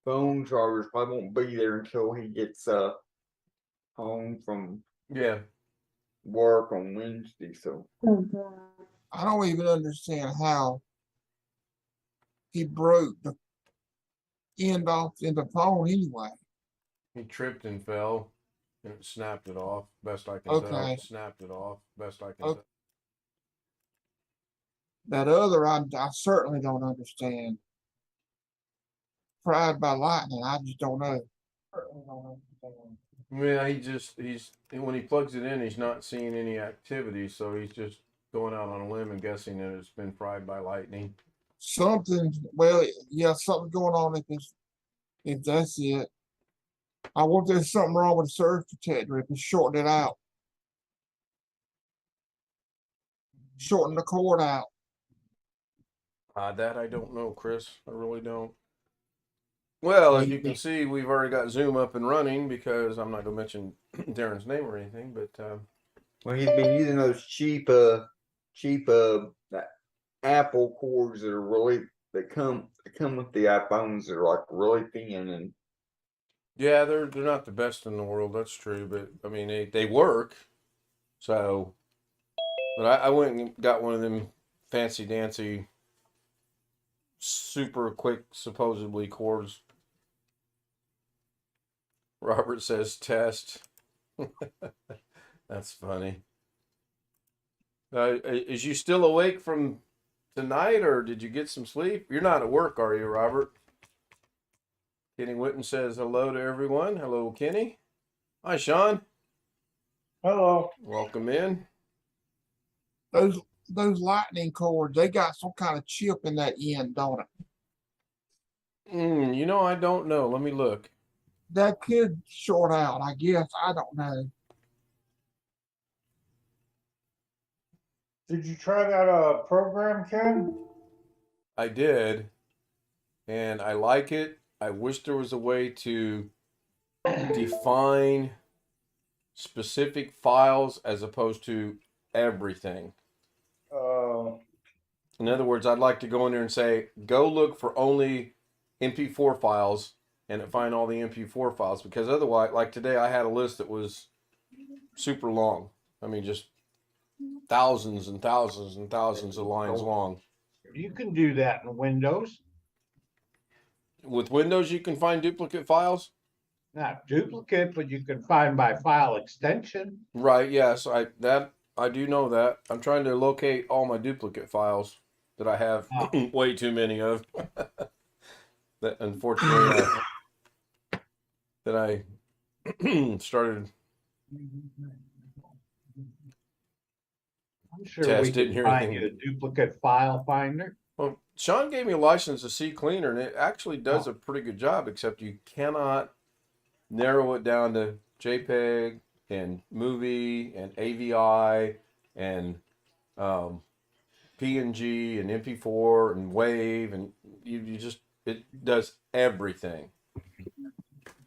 phone chargers probably won't be there until he gets home from Yeah. work on Wednesday. So I don't even understand how he broke the end off in the phone anyway. He tripped and fell and it snapped it off. Best I can tell. Okay. Snapped it off. Best I can Okay. tell. That other, I certainly don't understand. Fried by lightning, I just don't know. Certainly don't understand. Yeah, he's when he plugs it in, he's not seeing any activity, so he's just going out on a limb and guessing that it's been fried by lightning. Something, well, yeah, something going on if that's it. I wonder if there's something wrong with the surge protector if it's shorting it out. Shorten the cord out. That I don't know, Chris. I really don't. Well, as you can see, we've already got Zoom up and running because I'm not going to mention Darren's name or anything, but well, he's been using those cheap Apple cords that are really that come with the iPhones that are like really thin and yeah, they're not the best in the world. That's true, but I mean they work. So, but I went and got one of them fancy dancy, super quick, supposedly cords. Robert says test. That's funny. Is you still awake from tonight, or did you get some sleep? You're not at work, are you, Robert? Kenny Witten says hello to everyone. Hello, Kenny. Hi, Sean. Hello. Welcome in. Those lightning cords, they got some kind of chip in that end, don't it? You know, I don't know. Let me look. That could short out, I guess. I don't know. Did you try that program, Ken? I did, and I like it. I wish there was a way to define specific files as opposed to everything. In other words, I'd like to go in there and say, go look for only MP4 files and find all the MP4 files, because otherwise, like today, I had a list that was super long. I mean, just thousands and thousands and thousands of lines long. You can do that in Windows. With Windows, you can find duplicate files? Not duplicate, but you can find by file extension. Right, yes, I do know that. I'm trying to locate all my duplicate files that I have way too many of. That unfortunately that I started. I'm sure Test, we didn't can hear find anything. you a duplicate file finder. Well, Sean gave me a license to CCleaner, and it actually does a pretty good job, except you cannot narrow it down to JPEG and movie and AVI and PNG and MP4 and WAV, and you just, it does everything.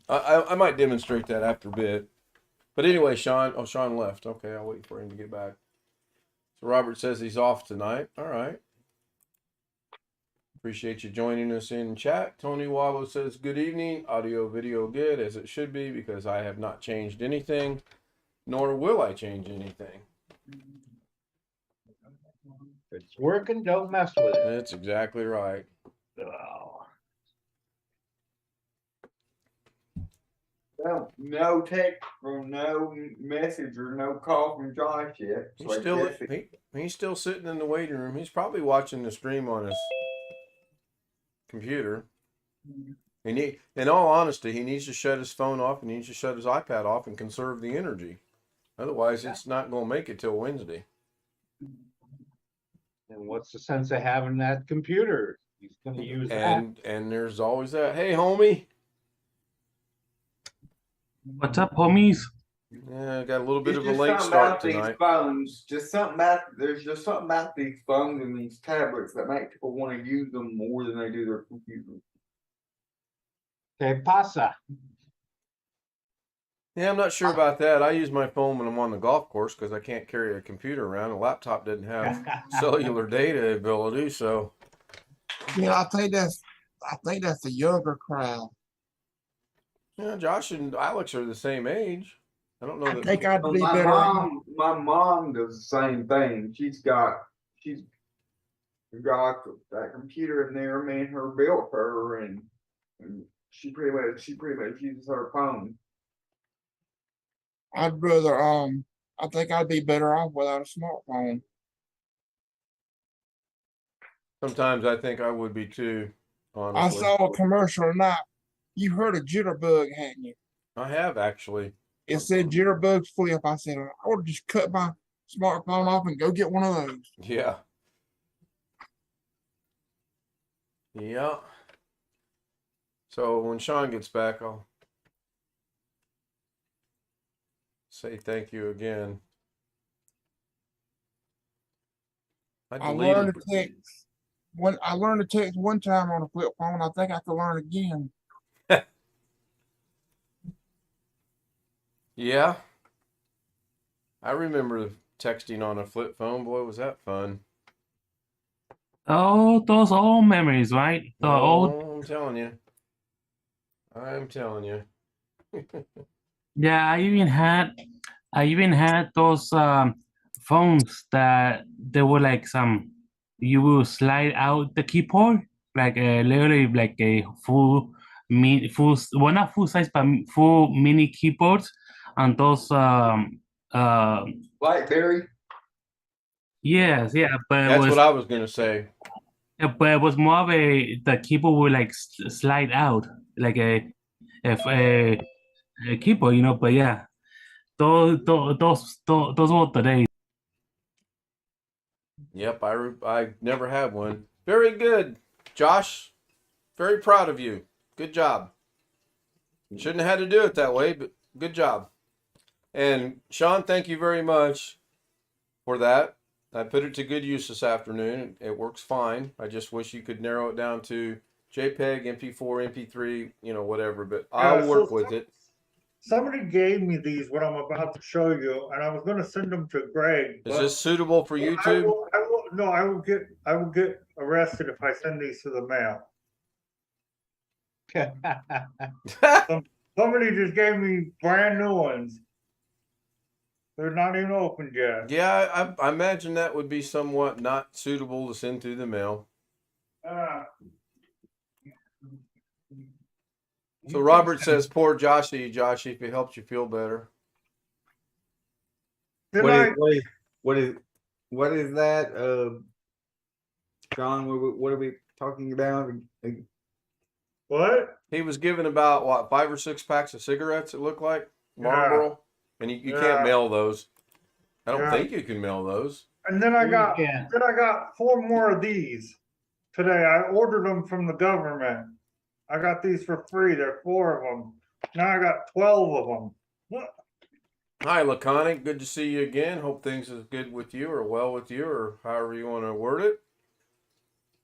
I might demonstrate that after a bit. But anyway, Sean left. Okay, I'll wait for him to get back. So Robert says he's off tonight. All right. Appreciate you joining us in chat. Tony Wallow says, good evening. Audio, video good, as it should be, because I have not changed anything, nor will I change anything. If it's working, don't mess with it. That's exactly right. Oh. well, no text from no message or no call from Josh yet. So He's still sitting in the waiting room. He's probably watching the stream on his computer. And in all honesty, he needs to shut his phone off and he needs to shut his iPad off and conserve the energy. Otherwise, it's not going to make it till Wednesday. And what's the sense of having that computer? He's going to use that. And there's always that. Hey, homie. What's up, homies? Yeah, I got a little bit It's of a just late something start about these tonight. phones. There's just something about these phones and these tablets that make people want to use them more than they do their computers. Que pasa? Yeah, I'm not sure about that. I use my phone when I'm on the golf course because I can't carry a computer around. A laptop doesn't have cellular data ability, so. Yeah, I think that's the younger crowd. Yeah, Josh and Alex are the same age. I don't know I that. think I'd So be better off. my mom does the same thing. She's got that computer in there. Me and her built her, and she pretty much uses her phone. I'd rather I think I'd be better off without a smartphone. Sometimes I think I would be too. I Honestly, saw a commercial tonight. You heard of jitterbug, hadn't you? I have actually. It said jitterbug flip. I said I ought to just cut my smartphone off and go get one of those. Yeah. Yeah. So when Sean gets back, I'll say thank you again. I learned to text one time on a flip phone. I think I can learn again. Yeah. I remember texting on a flip phone. Boy, was that fun. Oh, those old memories, right? The old, Oh, I'm telling you. I'm telling you. yeah. I even had those phones that they were like you will slide out the keyboard, like literally like a well, not full size, but full mini keyboards, and those uh, Blackberry. yes, yeah, but it That's was what I was gonna say. yeah, but it was more of the keyboard would like slide out like a keyboard, you know. But yeah, those were the days. Yep, I never had one. Very good, Josh. Very proud of you. Good job. Shouldn't have had to do it that way, but good job. And Sean, thank you very much for that. I put it to good use this afternoon. It works fine. I just wish you could narrow it down to JPEG, MP4, MP3, whatever. But I'll work with it. Somebody gave me these, what I'm about to show you, and I was going to send them to Greg. Is this suitable for YouTube? I will get arrested if I send these to the mail. Somebody just gave me brand new ones. They're not even opened yet. Yeah, I imagine that would be somewhat not suitable to send through the mail. So Robert says, "Poor Joshy, if it helps you feel better." What is that? John, what are we talking about? What? He was given about what 5 or 6 packs of cigarettes. It looked like Marlboro, and you can't mail those. I don't think you can mail those. And then I got 4 more of these today. I ordered them from the government. I got these for free. There are 4 of them. Now I got 12 of them. What? Hi, Laconic. Good to see you again. Hope things is good with you, or well with you, or however you want to word it.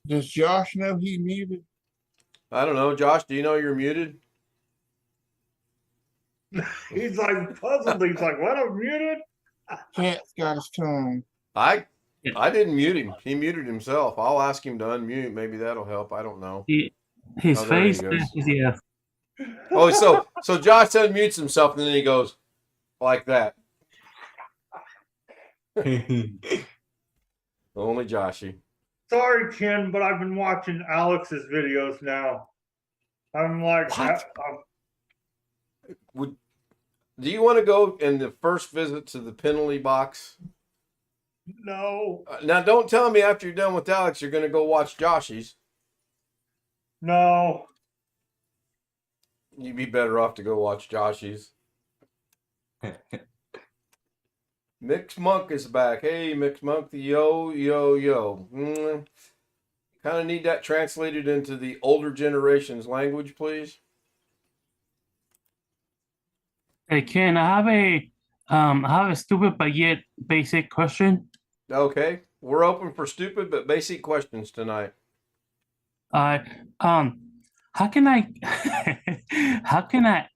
Does Josh know he muted? I don't know, Josh. Do you know you're muted? He's like puzzled. He's like, "What? I'm muted." Cat's got his tongue. I didn't mute him. He muted himself. I'll ask him to unmute. Maybe that'll help. I don't know. His Oh, there he face, goes. yeah. Oh, so Josh unmutes himself and then he goes like that. Only Joshy. Sorry, Ken, but I've been watching Alex's videos now. I'm like, Do you want to go in the first visit to the penalty box? no, Now, don't tell me after you're done with Alex, you're going to go watch Joshy's. no. You'd be better off to go watch Joshy's. Mix Monk is back. Hey, Mix Monk, the yo. Kind of need that translated into the older generation's language, please. Hey Ken, I have a stupid but yet basic question. Okay, we're open for stupid but basic questions tonight. How can I how can I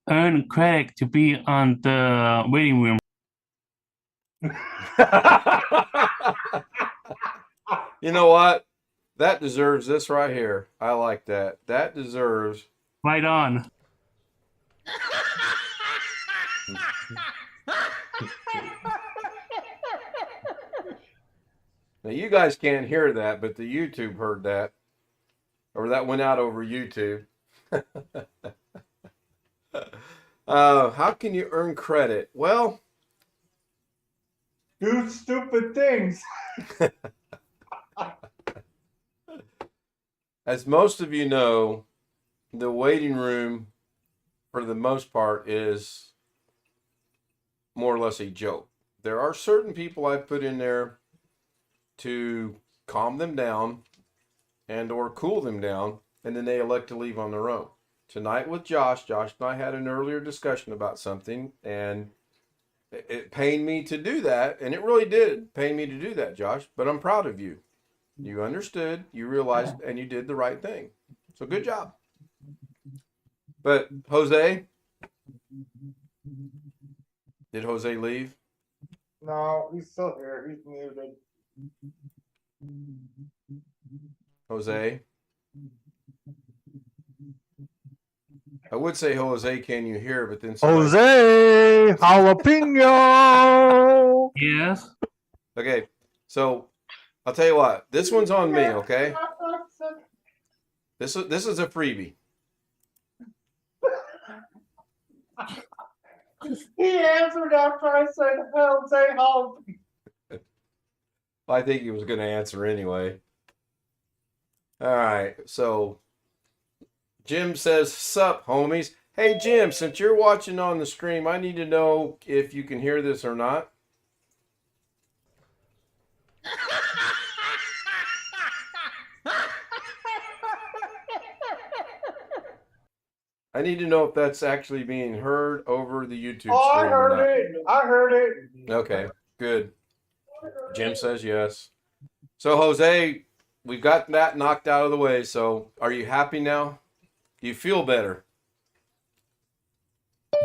earn credit to be on the waiting room? You know what? That deserves this right here. I like that. That deserves Right on. Now you guys can't hear that, but the YouTube heard that, or that went out over YouTube. How can you earn credit? Well, Do stupid things. as most of you know, the waiting room, for the most part, is more or less a joke. There are certain people I've put in there to calm them down and or cool them down, and then they elect to leave on their own. Tonight with Josh and I had an earlier discussion about something, and it pained me to do that, and it really did pain me to do that, Josh, but I'm proud of you. You understood, you realized, and you did the right thing. So good job. But Jose, did Jose leave? No, he's still here. He's muted. Jose? I would say, Jose, can you hear? But then somebody... Jose Jalapeno. Yes. Okay, so I'll tell you what. This one's on me, okay? This is a freebie. He answered after I said Jose Jalapeno. I think he was going to answer anyway. All right, so Jim says, "Sup, homies." Hey, Jim, since you're watching on the stream, I need to know if you can hear this or not. I need to know if that's actually being heard over the YouTube stream. Oh, I or heard not. it. I heard it. Okay, good. Jim says yes. So, Jose, we've got that knocked out of the way. So, are you happy now? Do you feel better?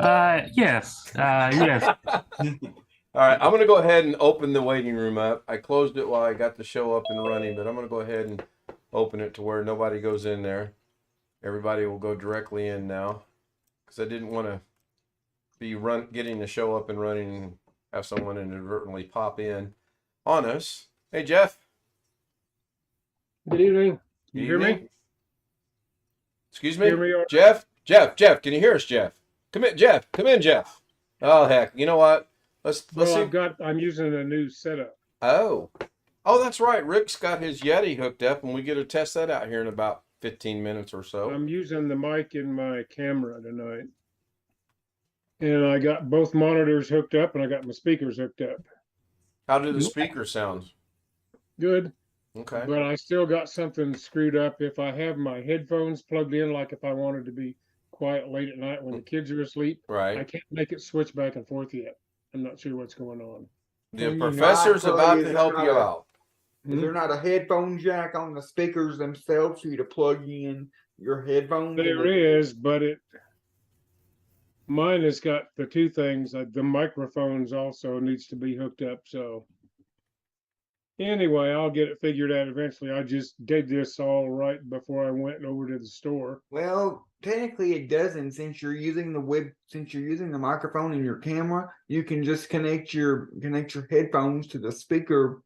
Yes. Yes. All right, I'm going to go ahead and open the waiting room up. I closed it while I got the show up and running, but I'm going to go ahead and open it to where nobody goes in there. Everybody will go directly in now, because I didn't want to be getting the show up and running and have someone inadvertently pop in on us. Hey, Jeff. Good evening. Good You hear me? evening. Excuse me? Hear me or- Jeff, can you hear us, Jeff? Come in, Jeff. Come in, Jeff. Oh, heck. You know what? Let's Well, see. I'm using a new setup. Oh, that's right. Rick's got his Yeti hooked up, and we get to test that out here in about 15 minutes or so. I'm using the mic in my camera tonight. And I got both monitors hooked up and I got my speakers hooked up. How do the speakers sound? Good. Okay. But I still got something screwed up. If I have my headphones plugged in, like if I wanted to be quiet late at night when the kids are asleep, I Right. can't make it switch back and forth yet. I'm not sure what's going on. The professor's about to help you out. Is there not a headphone jack on the speakers themselves for you to plug in your headphones? There is, but mine has got the two things. The microphones also needs to be hooked up. So anyway, I'll get it figured out eventually. I just did this all right before I went over to the store. Well, technically it doesn't. Since you're using the microphone in your camera, you can just connect your headphones to the speaker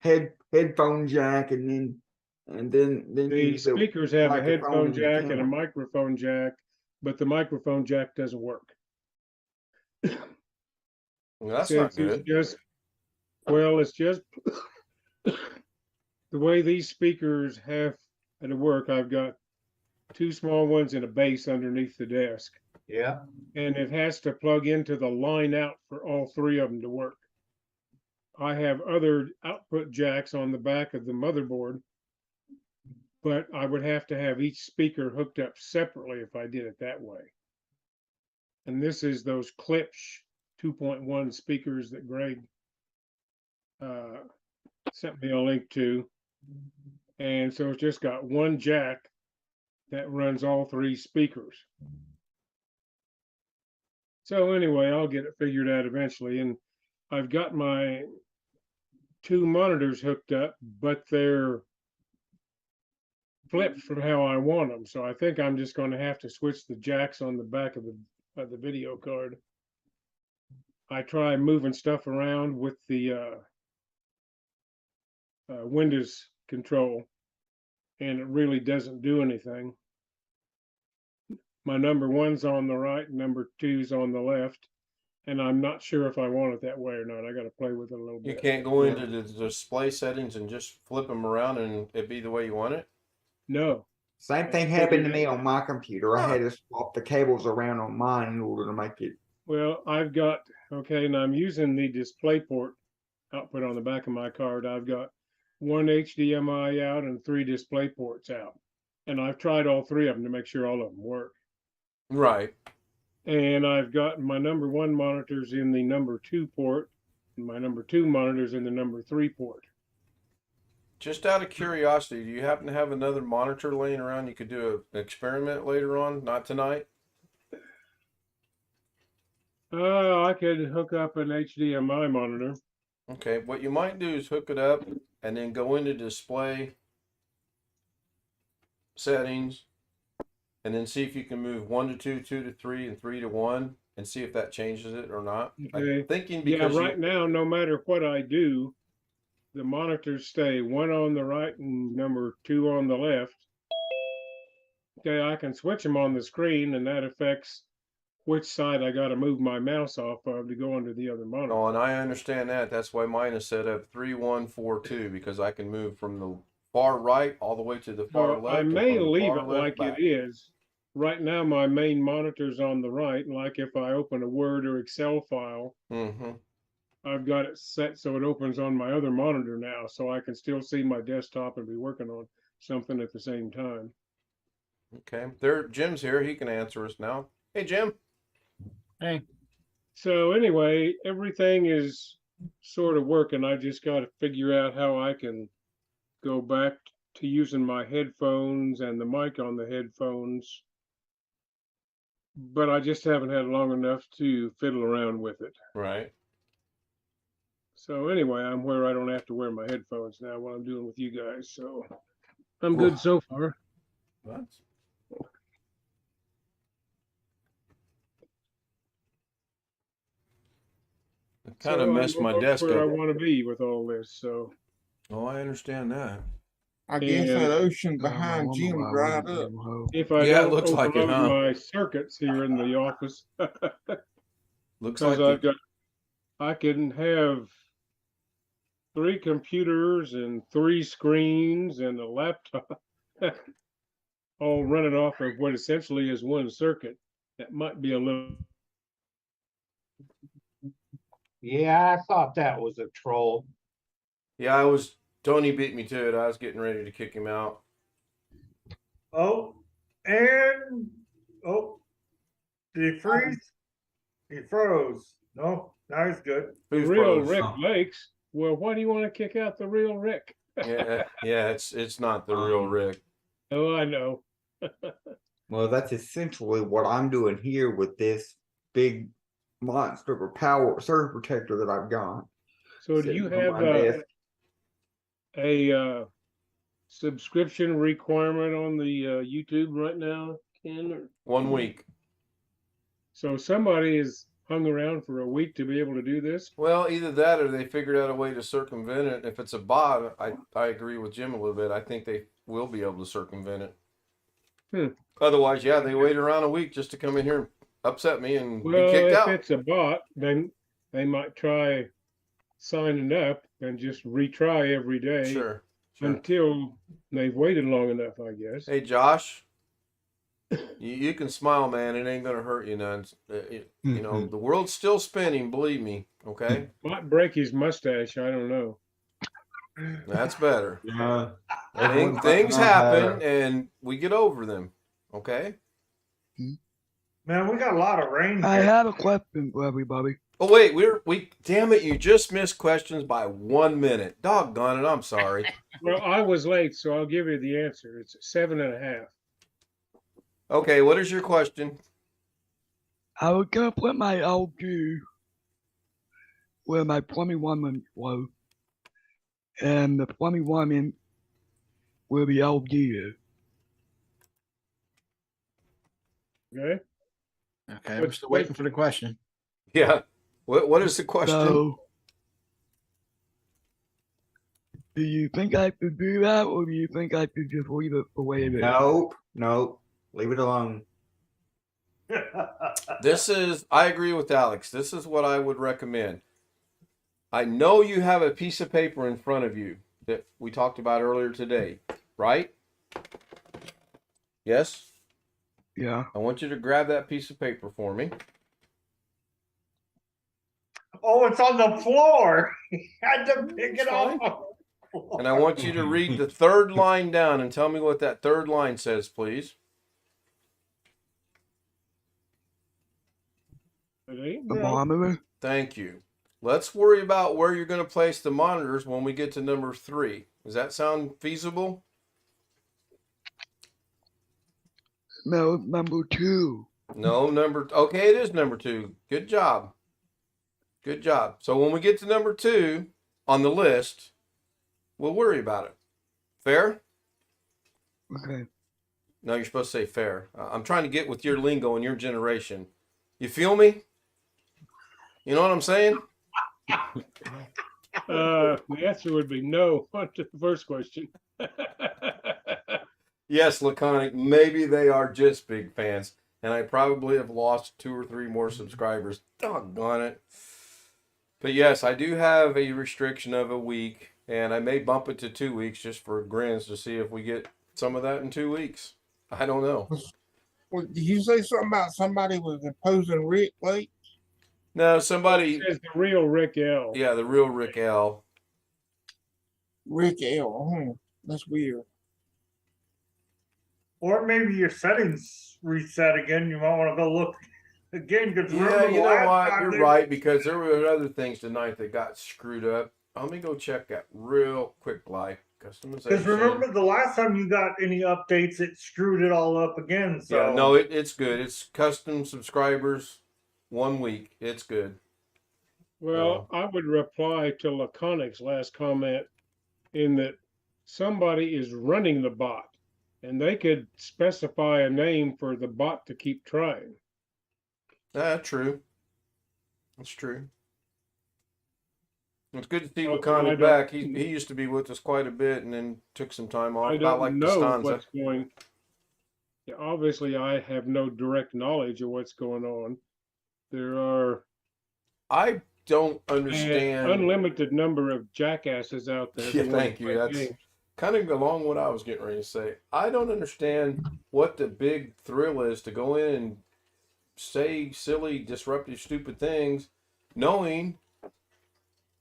headphone jack, and then The use the speakers have a microphone headphone in the jack and a camera. microphone jack, but the microphone jack doesn't work. Well, that's Since not it's good. it's just the way these speakers have to work. I've got two small ones and a base underneath the desk, Yeah. and it has to plug into the line out for all three of them to work. I have other output jacks on the back of the motherboard, but I would have to have each speaker hooked up separately if I did it that way. And this is those Klipsch 2.1 speakers that Greg sent me a link to. And so it's just got one jack that runs all three speakers. So anyway, I'll get it figured out eventually. And I've got my two monitors hooked up, but they're flipped from how I want them. So I think I'm just going to have to switch the jacks on the back of the video card. I try moving stuff around with the Windows control, and it really doesn't do anything. My number 1's on the right, number 2's on the left, and I'm not sure if I want it that way or not. I got to play with it a little You bit. can't go into the display settings and just flip them around and it be the way you want it. No. Same thing happened to me on my computer. I had to swap the cables around on mine in order to make it. Well, I've got, okay, and I'm using the DisplayPort output on the back of my card. I've got 1 HDMI out and 3 DisplayPorts out. And I've tried all 3 of them to make sure all of them work. Right. And I've got my number 1 monitors in the number 2 port, and my number 2 monitors in the number 3 port. Just out of curiosity, do you happen to have another monitor laying around you could do an experiment later on? Not tonight? I could hook up an HDMI monitor. Okay, what you might do is hook it up and then go into display settings and then see if you can move 1 to 2, 2 to 3, and 3 to 1 and see if that changes it or not. Okay. I'm thinking Yeah, because right now, no matter what I do, the monitors stay 1 on the right and number 2 on the left. Okay, I can switch them on the screen, and that affects which side I got to move my mouse off of to go into the other monitor. Oh, and I understand that. That's why mine is set up 3, 1, 4, 2 because I can move from the far right all the way to the far Well, left. I and may from the leave far it left like back. it is. Right now, my main monitor's on the right. Like if I open a Word or Excel file, Mm-hmm. I've got it set so it opens on my other monitor now, so I can still see my desktop and be working on something at the same time. Okay. Jim's here. He can answer us now. Hey, Jim. Hey, So anyway, everything is sort of working. I just got to figure out how I can go back to using my headphones and the mic on the headphones. But I just haven't had long enough to fiddle around with it. Right. So anyway, I'm where I don't have to wear my headphones now while I'm doing with you guys. So I'm good so far. What? It kind of So messed I'm my almost desk where I up. want to be with all this. So Oh, I understand that. I guess And- that ocean behind Jim dried up. if I Yeah, it don't looks like it, overload huh? my circuits here in the office, Looks because like I can have 3 computers and 3 screens and a laptop all running off of what essentially is 1 circuit. That might be a little. Yeah, I thought that was a troll. Yeah, Tony beat me to it. I was getting ready to kick him out. Oh, and, oh, did he freeze? He froze. No, now he's good. Who's Real froze? Rick Lakes. Well, why do you want to kick out the real Rick? Yeah, it's not the real Rick. Oh, I know. Well, that's essentially what I'm doing here with this big monster of a power surge protector that I've got. So do you sitting on have my desk. a subscription requirement on the YouTube right now, Ken? Or- 1 week. So somebody has hung around for a week to be able to do this? Well, either that or they figured out a way to circumvent it. If it's a bot, I agree with Jim a little bit. I think they will be able to circumvent it. Otherwise, yeah, they wait around a week just to come in here and upset me and Well, be kicked if out. it's a bot, then they might try signing up and just retry every day Sure. until they've waited long enough, I guess. Hey, Josh, you can smile, man. It ain't gonna hurt you none. You know, the world's still spinning. Believe me. Okay, Might break his mustache. I don't know. that's better. Yeah. Things happen, and we get over them. Okay. Man, we got a lot of rain I here. have a question for everybody. Oh wait, damn it! You just missed questions by 1 minute. Doggone it! I'm sorry. Well, I was late, so I'll give you the answer. It's 7.5. Okay, what is your question? I was gonna put my LG where my 21 was, and the 21 in where the LG is. Okay. Okay, I'm still waiting for the question. Yeah. What is the question? So, do you think I should do that, or do you think I should just leave it the way it is? Nope, nope, leave it alone. I agree with Alex. This is what I would recommend. I know you have a piece of paper in front of you that we talked about earlier today, right? Yes? Yeah. I want you to grab that piece of paper for me. Oh, it's on the floor. Had to pick It's it fine. up. And I want you to read the third line down and tell me what that third line says, please. It ain't The broke. monitor? Thank you. Let's worry about where you're going to place the monitors when we get to number 3. Does that sound feasible? No, number 2. No, okay, it is number 2. Good job. Good job. So when we get to number 2 on the list, we'll worry about it. Fair? Okay. No, you're supposed to say fair. I'm trying to get with your lingo and your generation. You feel me? You know what I'm saying? The answer would be no on to the first question. Yes, Laconic, maybe they are just big fans. And I probably have lost 2 or 3 more subscribers. Doggone it. But yes, I do have a restriction of a week. And I may bump it to 2 weeks just for grins to see if we get some of that in 2 weeks. I don't know. Well, did you say something about somebody was imposing Rick late? No, It somebody, says the real Rick L. yeah, the real Rick L. Rick L. That's weird. Or maybe your settings reset again. You might want to go look again. Because Yeah, you know what? You're right, because there were other things tonight that got screwed up. Let me go check that real quick, like customization. Because remember the last time you got any updates, it screwed it all up again. So Yeah, no, it's good. It's custom subscribers, 1 week. It's good. Well, I would reply to Laconic's last comment in that somebody is running the bot, and they could specify a name for the bot to keep trying. True. That's true. It's good to see Well, I Laconic don't- back. He used to be with us quite a bit and then took some time off. I About don't like know Costanza. what's going. Yeah, obviously, I have no direct knowledge of what's going on. There are I don't an understand. unlimited number of jackasses out there. Yeah, who wanna thank you. play That's games. kind of along what I was getting ready to say. I don't understand what the big thrill is to go in and say silly, disruptive, stupid things, knowing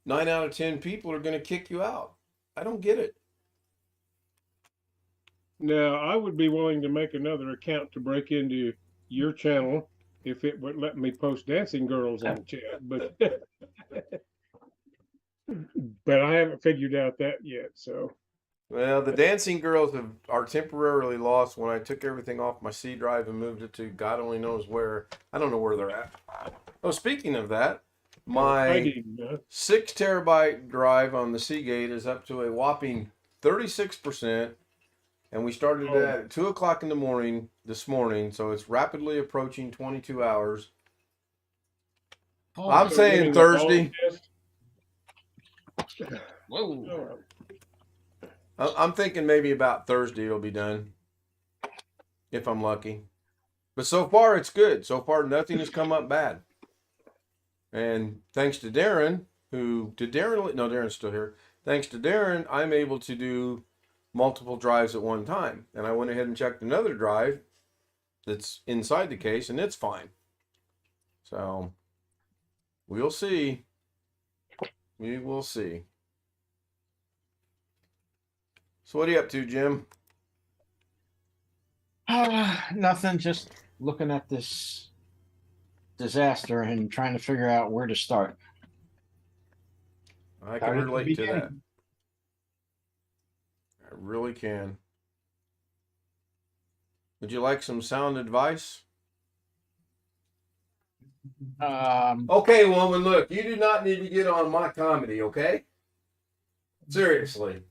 9 out of 10 people are going to kick you out. I don't get it. Now, I would be willing to make another account to break into your channel if it would let me post dancing girls in the chat, but but I haven't figured out that yet. So Well, the dancing girls are temporarily lost when I took everything off my C drive and moved it to God only knows where. I don't know where they're at. Oh, speaking of that, I my didn't. 6 terabyte drive on the Seagate is up to a whopping 36%. And we started that at 2 o'clock in the morning this morning. So it's rapidly approaching 22 hours. I'm So saying getting a Thursday. ball test? Whoa. I'm thinking maybe about Thursday it'll be done. If I'm lucky. But so far it's good. So far nothing has come up bad. And thanks to Darren, Darren's still here. Thanks to Darren, I'm able to do multiple drives at one time. And I went ahead and checked another drive that's inside the case and it's fine. So we'll see. We will see. So what are you up to, Jim? Nothing, just looking at this disaster and trying to figure out where to start. I Start can at the relate to that. beginning. I really can. Would you like some sound advice? Okay, woman, look, you do not need to get on my comedy, okay? Seriously.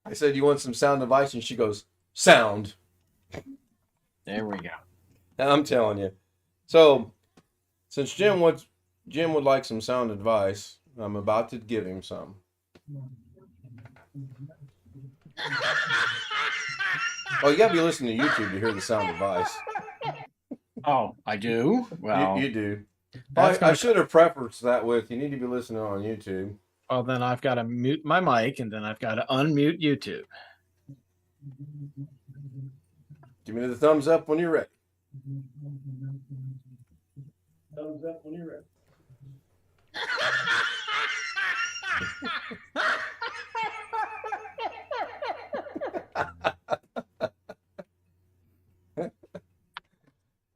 I said, you want some sound advice? And she goes, sound. There we go. And I'm telling you. So, since Jim Jim would like some sound advice. I'm about to give him some. Oh, you gotta be listening to YouTube to hear the sound advice. Oh, I do. Well, You do. that's I gonna- should have prefaced that with you need to be listening on YouTube. well, then I've got to mute my mic and then I've got to unmute YouTube. Give me the thumbs up when you're ready. Thumbs up when you're ready.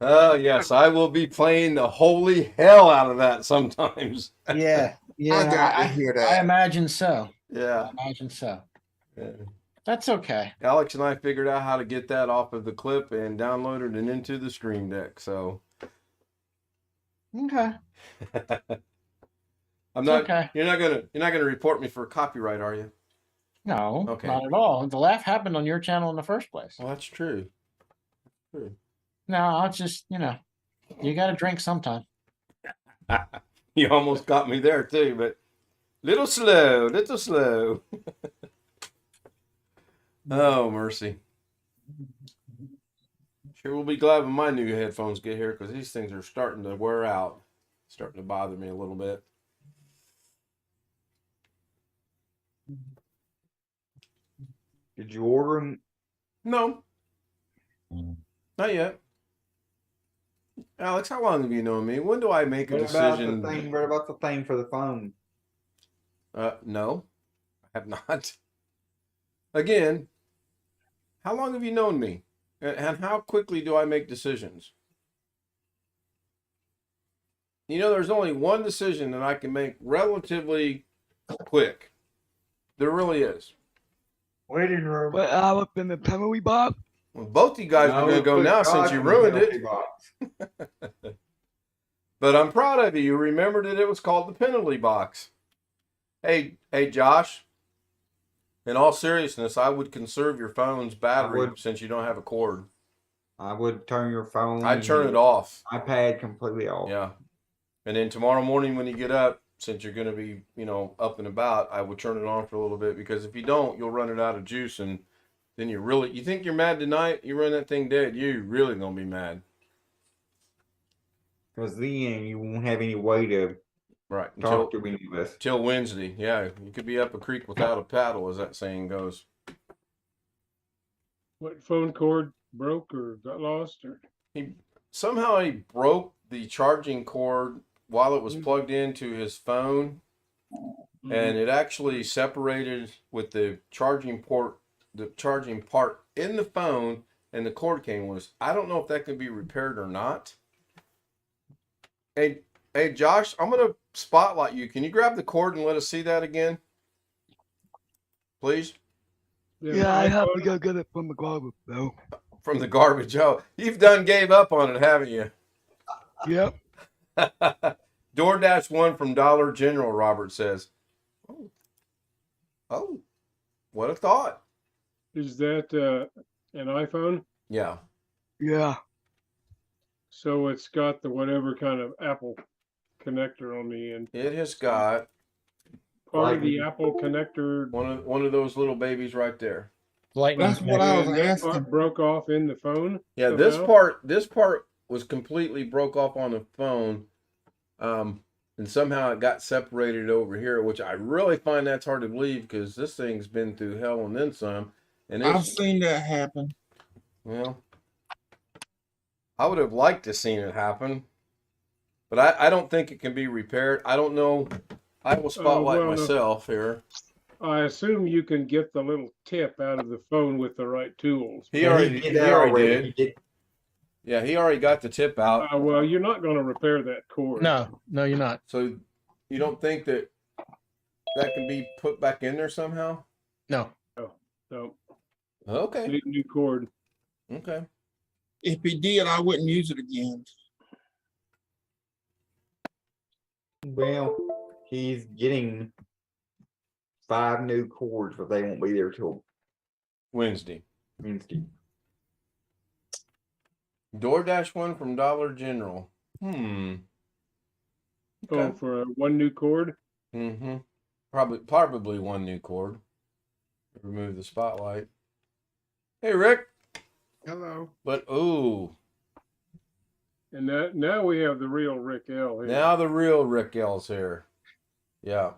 Oh, yes, I will be playing the holy hell out of that sometimes. Yeah, I got to hear I that. imagine so. Yeah. I imagine so. Yeah. That's okay. Alex and I figured out how to get that off of the clip and downloaded it into the Stream Deck. So Okay. I'm not. Okay. You're not gonna report me for copyright, are you? No, Okay. not at all. The laugh happened on your channel in the first place. Well, that's true. True. No, I'll just, you got to drink sometime. You almost got me there too, but little slow, little slow. Oh, mercy. Sure will be glad when my new headphones get here because these things are starting to wear out. Starting to bother me a little bit. Did you order them? No. Not yet. Alex, how long have you known me? When do I make a decision? What about the thing for the phone? No, I have not. Again, how long have you known me? And how quickly do I make decisions? There's only one decision that I can make relatively quick. There really is. Waiting room. Put Alec in the penalty box. Well, both you guys are going to go now since you ruined it. But I'm proud of you. You remembered that it was called the penalty box. Hey, Josh. In all seriousness, I would conserve your phone's battery since you don't have a cord. I would turn your phone. I'd turn it off. iPad completely off. Yeah. And then tomorrow morning when you get up, since you're going to be, up and about, I would turn it on for a little bit because if you don't, you'll run it out of juice and then you think you're mad tonight, you run that thing dead, you're really going to be mad. Because then you won't have any way to Right. talk to any of us. Till Wednesday. Yeah. You could be up a creek without a paddle, as that saying goes. What phone cord broke or got lost or? Somehow he broke the charging cord while it was plugged into his phone. And it actually separated with the charging part in the phone, and the cord came loose. I don't know if that can be repaired or not. Hey, Josh, I'm gonna spotlight you. Can you grab the cord and let us see that again, please? Yeah, I have to go get it from the garbage, though. From the garbage. Oh, you've done gave up on it, haven't you? Yep. DoorDash one from Dollar General, Robert says. Oh, what a thought. Is that an iPhone? Yeah. Yeah. So it's got the whatever kind of Apple connector on the end. It has got Part of the Apple connector. one of those little babies right there. Lightning. That's what I was and that asking. part broke off in the phone. Yeah, somehow? this part was completely broke off on the phone. And somehow it got separated over here, which I really find that's hard to believe because this thing's been through hell and then some. And I've seen that happen. Well, I would have liked to seen it happen, but I don't think it can be repaired. I don't know. I will spotlight myself here. I assume you can get the little tip out of the phone with the right tools. He already did. Yeah, he already got the tip out. Well, you're not going to repair that cord. No, you're not. So you don't think that can be put back in there somehow? No. No. Okay. Need a new cord. Okay. If he did, I wouldn't use it again. Well, he's getting 5 new cords, but they won't be there till Wednesday. Wednesday. DoorDash one from Dollar General. Okay. Oh, for one new cord? Mm-hmm. Probably one new cord. Remove the spotlight. Hey, Rick. Hello. But ooh, And now we have the real Rick L here. now the real Rick L's here. Yeah.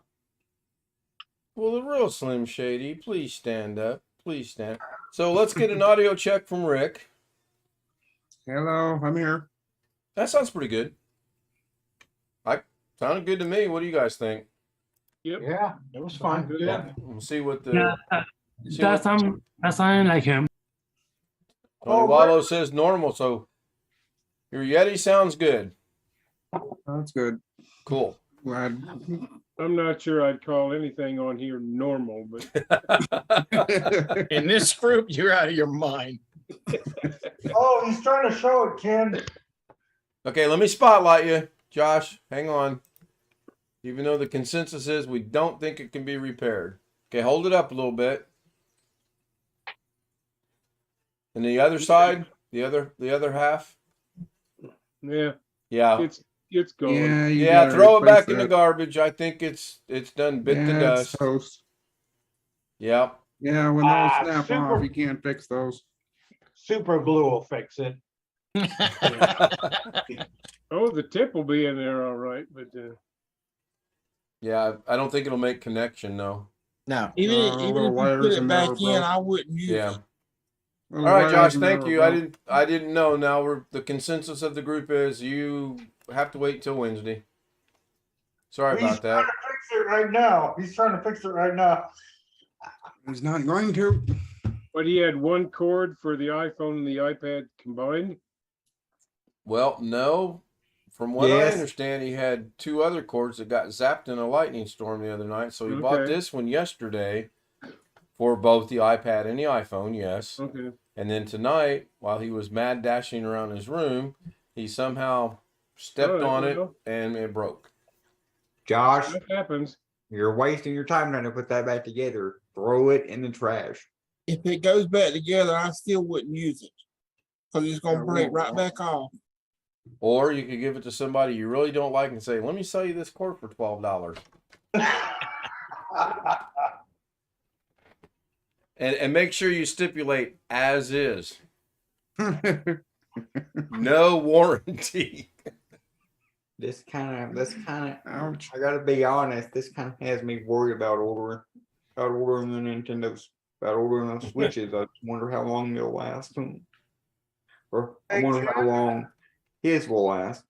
Well, the real Slim Shady, please stand up. Please stand. So let's get an audio check from Rick. Hello, I'm here. That sounds pretty good. Sounded good to me. What do you guys think? Yep. Yeah, it was fun. Good. Yeah. We'll see what the Yeah, that sounded like him. Tony Wallow says normal. So your Yeti sounds good. That's good. Cool. Glad. I'm not sure I'd call anything on here normal, but In this group, you're out of your mind. Oh, he's trying to show it, Ken. Okay, let me spotlight you, Josh. Hang on. Even though the consensus is we don't think it can be repaired. Okay, hold it up a little bit. And the other side, the other half. yeah, Yeah. it's gone. Yeah, you Yeah, gotta throw it replace back in the that. garbage. I think it's done bit the Yeah, it's dust. toast. Yeah. Yeah, when those Ah, snap super. off, you can't fix those. Super glue will fix it. Oh, the tip will be in there all right, but Yeah, I don't think it'll make connection, no. No. Even No, even if little you wires put it and back never in, broke. I wouldn't use Yeah. it. Those All right, wires Josh, and thank never you. broke. I didn't know. Now the consensus of the group is you have to wait till Wednesday. Sorry He's about trying that. to fix it right now. He's trying to fix it right now. He's not going to. but he had one cord for the iPhone and the iPad combined. Well, no. From what I Yes. understand, he had two other cords that got zapped in a lightning storm the other night. So he bought Okay. this one yesterday for both the iPad and the iPhone, yes. Okay. And then tonight, while he was mad dashing around his room, he somehow stepped All right, on it well. and it broke. Josh, That happens. you're wasting your time trying to put that back together. Throw it in the trash. If it goes back together, I still wouldn't use it. Cause it's gonna I break won't. right back off. Or you could give it to somebody you really don't like and say, let me sell you this cord for $12. And make sure you stipulate as is. No warranty. This kind of, Ouch. I gotta be honest, this kind of has me worried about ordering the Nintendos, about ordering those Switches. I just wonder how long they'll last. Or I wonder how long his will last.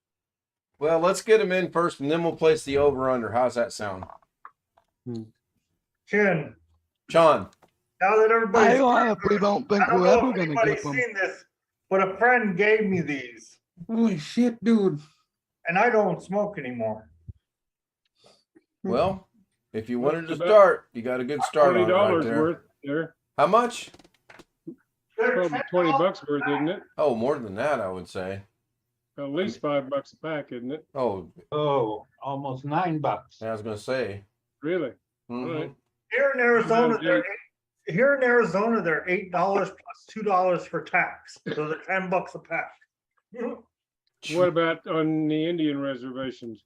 Well, let's get him in first and then we'll place the over-under. How's that sound? Ken, Sean. now that I everybody's. honestly don't think I don't we're know ever if gonna anybody's get them. seen this, but a friend gave me these, Holy shit, dude. and I don't smoke anymore. Well, if you wanted to About start, you got a good start on it right $20 there. worth there. How much? They're Probably 20 bucks worth, isn't it? Oh, more than that, I would say. At least $5 a pack, isn't it? Oh, Oh, almost $9. I was going to say. Really? Mhm. All right. Here in Arizona, Yeah, they're $8 plus $2 for tax, so they're $10 a pack. What about on the Indian reservations?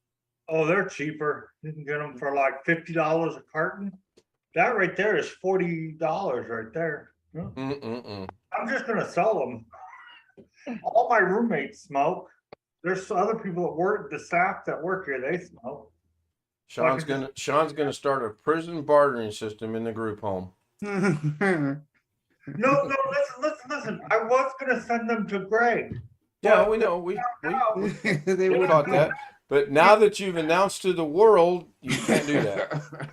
Oh, they're cheaper. You can get them for like $50 a carton. That right there is $40 right there. Mm-mm-mm. I'm just gonna sell them. All my roommates smoke. There's other people at work, the staff that work here, they smoke. Sean's gonna start a prison bartering system in the group home. No, listen. I was gonna send them to Greg. Yeah, we know. We They we would caught that. But now that you've announced to the world, you can't do that.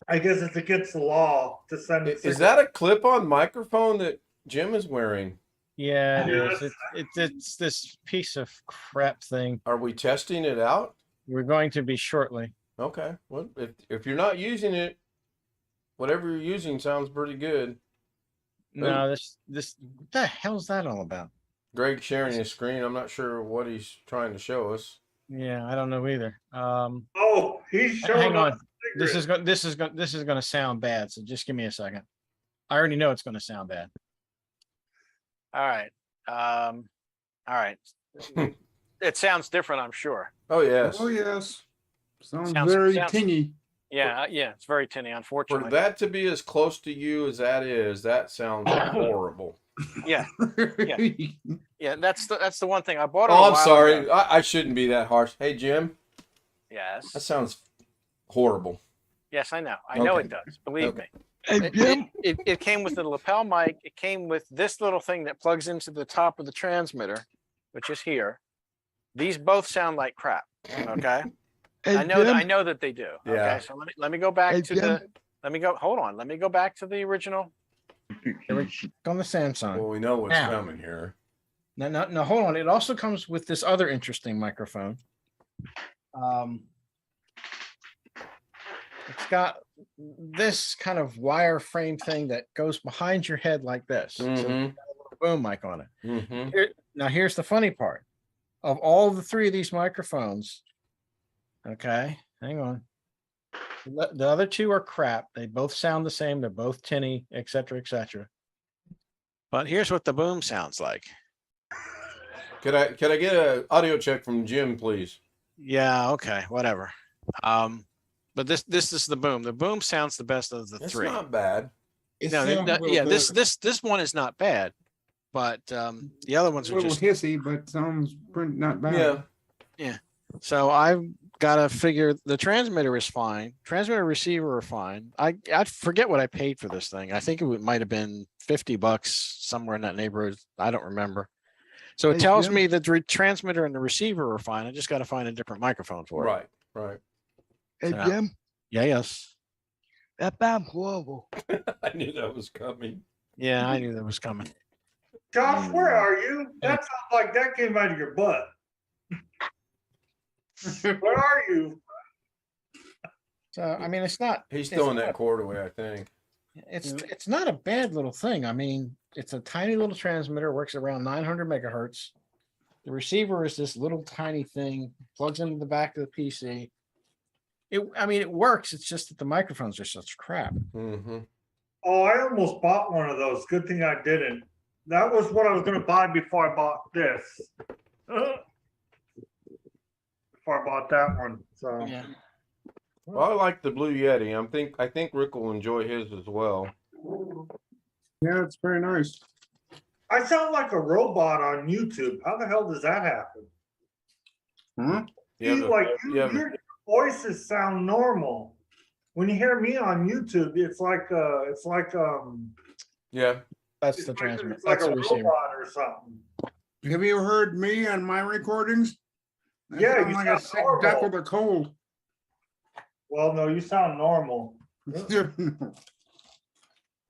I guess it's against the law to send. Is that a clip-on microphone that Jim is wearing? Yeah, it Yes. is. It's this piece of crap thing. Are we testing it out? We're going to be shortly. Okay. Well, if you're not using it, whatever you're using sounds pretty good. No, this what the hell's that all about? Greg's sharing his screen. I'm not sure what he's trying to show us. Yeah, I don't know either. Oh, he's showing Hang on. us. This is going to sound bad. So just give me a second. I already know it's going to sound bad. All right. All right. It sounds different, I'm sure. Oh yes. Oh, yes. Sounds Sounds- very sounds- tinny. Yeah, yeah, it's very tinny, For unfortunately. that to be as close to you as that is, that sounds horrible. Yeah, yeah, that's the one thing I bought it. Oh, a I'm while sorry. ago. I shouldn't be that harsh. Hey, Jim, that Yes, sounds horrible. yes, I know. I know Okay. it does. Believe Okay. me. Hey, Jim. It came with the lapel mic. It came with this little thing that plugs into the top of the transmitter, which is here. These both sound like crap. Okay. Hey, I know Jim. that they do. Yeah. Okay. So let me go back Hey, to Jim. hold on. Let me go back to the original. On the Samsung. Well, we know what's Now. coming here. No, hold on. It also comes with this other interesting microphone. It's got this kind of wire frame thing that goes behind your head like this. So it's got a Mm-hmm. little boom mic on it. Mm-hmm. Now, here's the funny part. Of all the three of these microphones, okay, hang on. The other two are crap. They both sound the same. They're both tinny, et cetera, et cetera. But here's what the boom sounds like. Could I get an audio check from Jim, please? Yeah, okay, whatever. But this is the boom. The boom sounds the best of the It's three. not bad. It No, sounds a little yeah, better. this one is not bad, but the other ones A are little just hissy, but sounds pretty not bad. Yeah. so I've got to figure the transmitter is fine. Transmitter receiver are fine. I forget what I paid for this thing. I think it might have been $50 somewhere in that neighborhood. I don't remember. So it Hey, tells Jim. me that the transmitter and the receiver are fine. I just got to find a different microphone for it. Right. Right. Hey, So- Jim. Yeah, yes. That sounds horrible. I knew that was coming. Yeah, I knew that was coming. Josh, where are you? That sounds like that came out of your butt. Where are you? So I mean, it's not. He's it's throwing not- that cord away, I think. It's not a bad little thing. I mean, it's a tiny little transmitter, works around 900 megahertz. The receiver is this little tiny thing, plugs into the back of the PC. I mean, it works. It's just that the microphones are such crap. Mm-hmm. Oh, I almost bought one of those. Good thing I didn't. That was what I was gonna buy before I bought this. Before I bought that one, so. Yeah. Well, I like the Blue Yeti. I think Rick will enjoy his as well. Yeah, it's very nice. I sound like a robot on YouTube. How the hell does that happen? Huh? You have Like you have your voices sound normal. When you hear me on YouTube, it's like yeah. That's it's the like, transmitter. it's like That's a the receiver. robot or something. Have you ever heard me on my recordings? I Yeah, sound you like a sound sick duck normal. with a cold. Well, no, you sound normal.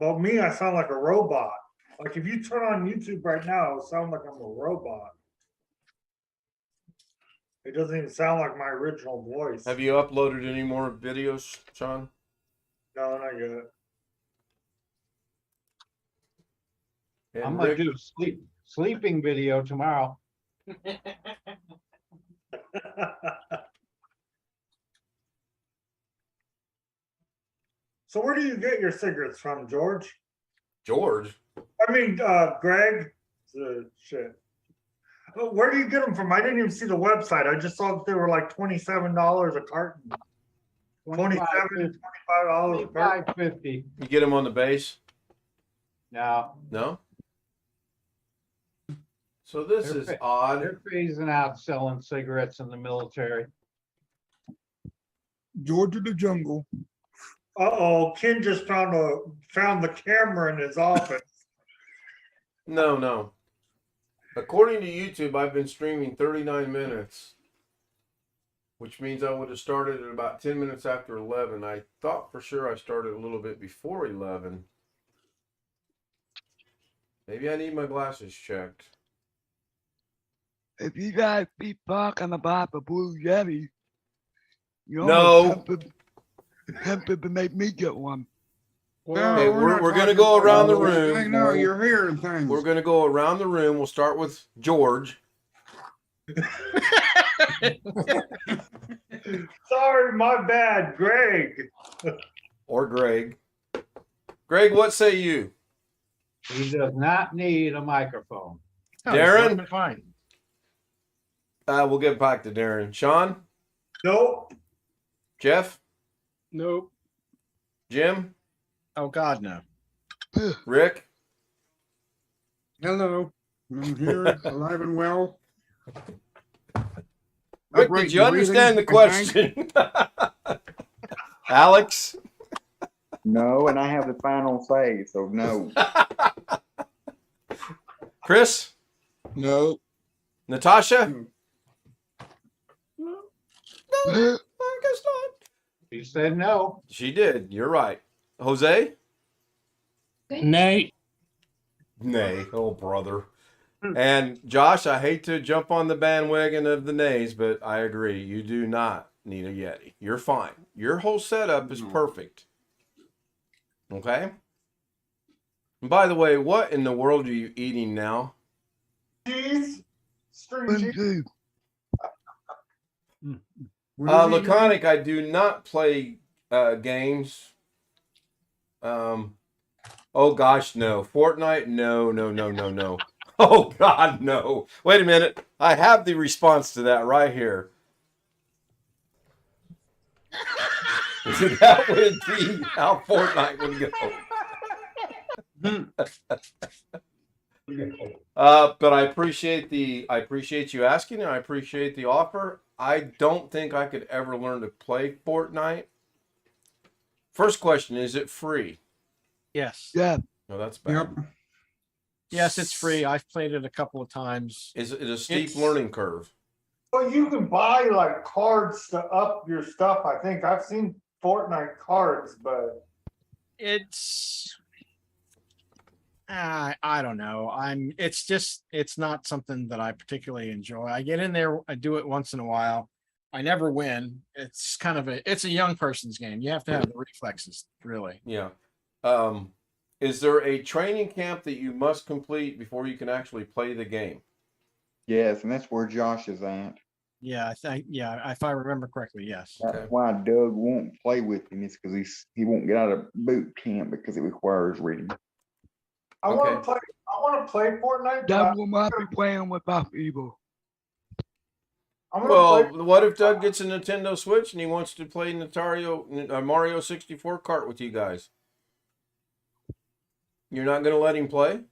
But me, I sound like a robot. Like if you turn on YouTube right now, it sounds like I'm a robot. It doesn't even sound like my original voice. Have you uploaded any more videos, Sean? No, not yet. And I'm gonna Rick, do sleeping video tomorrow. So where do you get your cigarettes from, George? George. I mean, Greg. Shit. Where do you get them from? I didn't even see the website. I just saw that they were like $27 a carton. $27, $25 a carton. $25.50. You get him on the base? No, No. So this They're is fa- odd. they're phasing out selling cigarettes in the military. Georgia the jungle. Uh-oh, Ken just found the camera in his office. No. According to YouTube, I've been streaming 39 minutes, which means I would have started at about 10 minutes after 11. I thought for sure I started a little bit before 11. Maybe I need my glasses checked. If you guys be talking about the Blue Yeti, you No. tempted to make me get one. No, Okay, not we're gonna talking go about around the that. room. I know, you're hearing things. We're going to go around the room. We'll start with George. Sorry, my bad, Greg. Or Greg. Greg, what say you? He does not need a microphone. No, it's Darren? working fine. We'll get back to Darren. Sean, Nope. Jeff, Nope. Jim, Oh God, no. Rick. Hello, I'm here, alive and well. Rick, Upright did you and understand the breathing, I question? Alex. No, and I have the final say, so no. Chris, No. Natasha. Hmm. No, I guess not. She said no. She did. You're right. Jose. Nay. Nay. Oh, brother. And Josh, I hate to jump on the bandwagon of the nays, but I agree. You do not need a Yeti. You're fine. Your whole setup is perfect. Okay? And by the way, what in the world are you eating now? Cheese. String cheese. What is he Laconic, I do not play games. Oh gosh, no. Fortnite? No, no, no, no, no. Oh God, no. Wait a minute. I have the response to that right here. That would be how Fortnite would go. But I appreciate you asking, and I appreciate the offer. I don't think I could ever learn to play Fortnite. First question, is it free? Yes. Yeah. No, that's bad. Yep. Yes, it's free. I've played it a couple of times. Is it a steep It's- learning curve? Well, you can buy like cards to up your stuff. I think I've seen Fortnite cards, but It's I don't know. It's not something that I particularly enjoy. I get in there, I do it once in a while. I never win. It's kind of it's a young person's game. You have to have the reflexes, really. Yeah. Is there a training camp that you must complete before you can actually play the game? Yes, and that's where Josh is at. Yeah, I think if I remember correctly, yes. That's Okay. why Doug won't play with him. It's because he won't get out of boot camp because it requires reading. I want to play. I want to play Fortnite. But That will not be playing with our people. I'm gonna Well, play. what if Doug gets a Nintendo Switch and he wants to play Mario 64 kart with you guys? You're not going to let him play?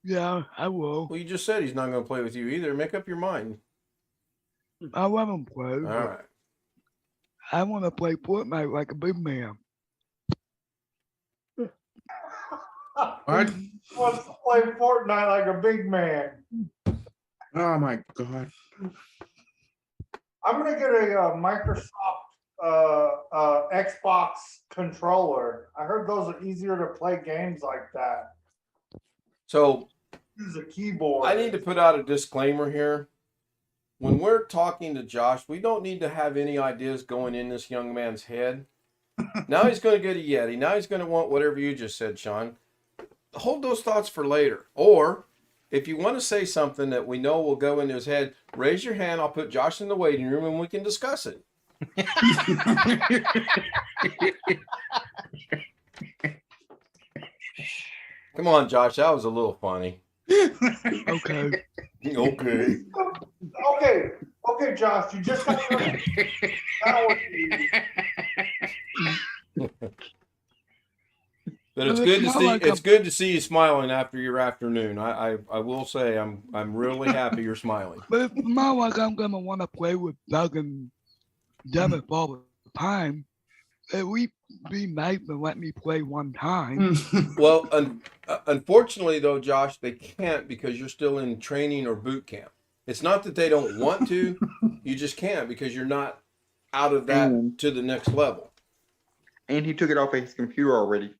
Yeah, I will. Well, you just said he's not going to play with you either. Make up your mind. I let him play. All but right. I want to play Fortnite like a big man. What? Wants to play Fortnite like a big man. Oh my God. I'm gonna get a Microsoft Xbox controller. I heard those are easier to play games like that. So Use a keyboard. I need to put out a disclaimer here. When we're talking to Josh, we don't need to have any ideas going in this young man's head. Now he's going to get a Yeti. Now he's going to want whatever you just said, Sean. Hold those thoughts for later. Or if you want to say something that we know will go into his head, raise your hand. I'll put Josh in the waiting room and we can discuss it. Come on, Josh. That was a little funny. Okay. Okay. Okay, Josh, you just got to But it's good to see. It's good to see you smiling after your afternoon. I will say I'm really happy you're smiling. But it's not like I'm gonna want to play with Doug and Devin all the time. At least be nice and let me play one time. Well, unfortunately, though, Josh, they can't because you're still in training or boot camp. It's not that they don't want to, you just can't because you're not out of that to the next level. And he took it off of his computer already.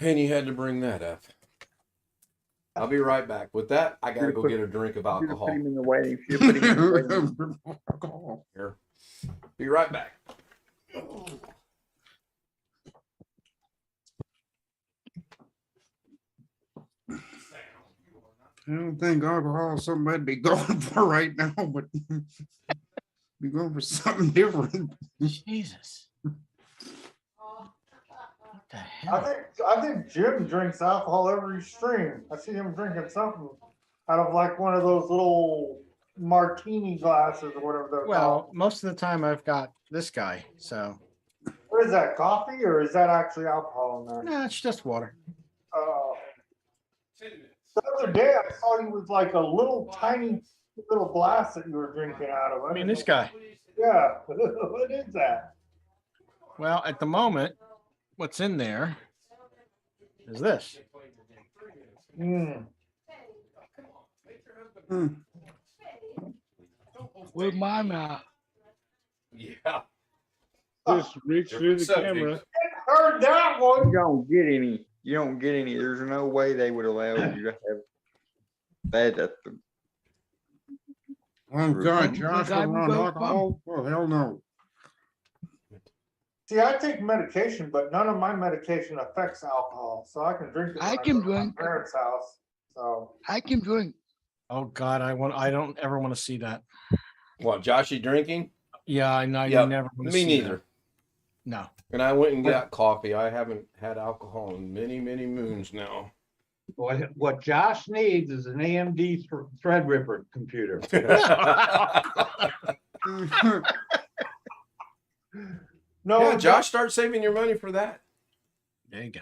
And you had to bring that up. I'll be right back. With that, I gotta go get a drink of Should have put alcohol. him in the waiting. Should have put him in the waiting. Here. Be right back. I don't think alcohol is something I'd be going for right now, but be going for something different. Jesus. What the hell? I think Jim drinks alcohol every stream. I see him drinking something out of like one of those little martini glasses or whatever they're Well, called. most of the time I've got this guy, so What is that, coffee or is that actually alcohol in there? no, it's just water. The other day I saw you with like a little tiny little glass that you were drinking out of. I mean, this guy. Yeah, what is that? Well, at the moment, what's in there is this. Mm. With mine Yeah. Just reach through the Different camera. subject. Heard that one. You don't get any. You don't get any. There's no way they would allow you to have that at the. Oh, God, Josh, Because we're I on will alcohol? Oh, hell no. See, I take medication, but none of my medication affects alcohol, so I can drink it. I when can go to my drink. parents' house. So I can drink. Oh God, I don't ever want to see that. What, Joshy drinking? Yeah, I know. Yep, You never want to me see neither. that. No. And I went and got coffee. I haven't had alcohol in many, many moons now. What Josh needs is an AMD Threadripper computer. no, Yeah, Josh, start saving your money for that. There you go.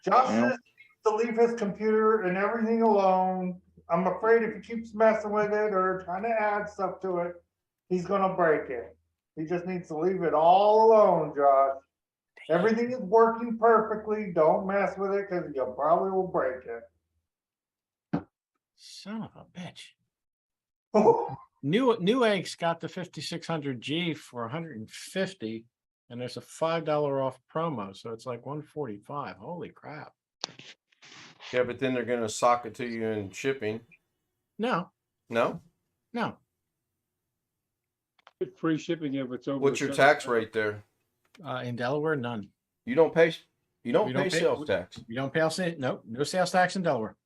Josh Yeah. needs to leave his computer and everything alone. I'm afraid if he keeps messing with it or trying to add stuff to it, he's gonna break it. He just needs to leave it all alone, Josh. Everything is working perfectly. Don't mess with it because you probably will break it. Son of a bitch. Newegg's got the 5600G for 150, and there's a $5 off promo, so it's like 145. Holy crap! Yeah, but then they're going to sock it to you in shipping. No, No? no. Get free shipping if it's over. What's a your certain tax amount. rate there? In Delaware, none. You don't pay We don't pay pay- sales tax. You don't pay no sales tax in Delaware.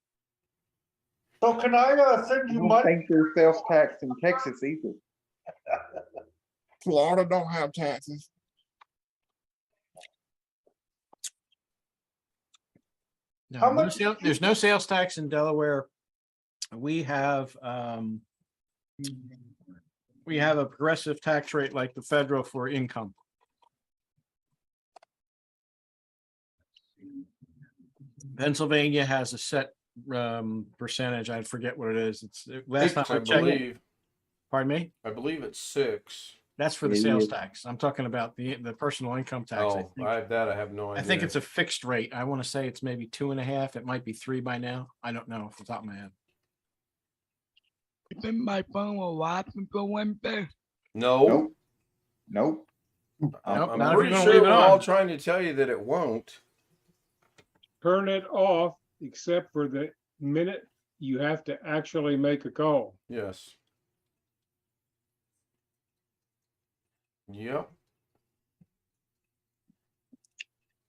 So can I send I you don't money? think there's sales tax in Texas either. Florida don't have taxes. No, How no much- there's no sales tax in Delaware. We have a progressive tax rate like the federal for income. Pennsylvania has a set percentage. I forget what it is. It's last time I I checked. believe. Pardon me? I believe it's 6. That's for the Yeah, sales yeah. tax. I'm talking about the personal income tax. Oh, I have no idea. I think it's a fixed rate. I want to say it's maybe 2.5. It might be 3 by now. I don't know off the top of my head. Then my phone will wipe and go in there. No. Nope. Nope. Nope, I'm not if pretty you're gonna sure leave it we're all on. trying to tell you that it won't. Turn it off, except for the minute you have to actually make a call. Yes. Yep.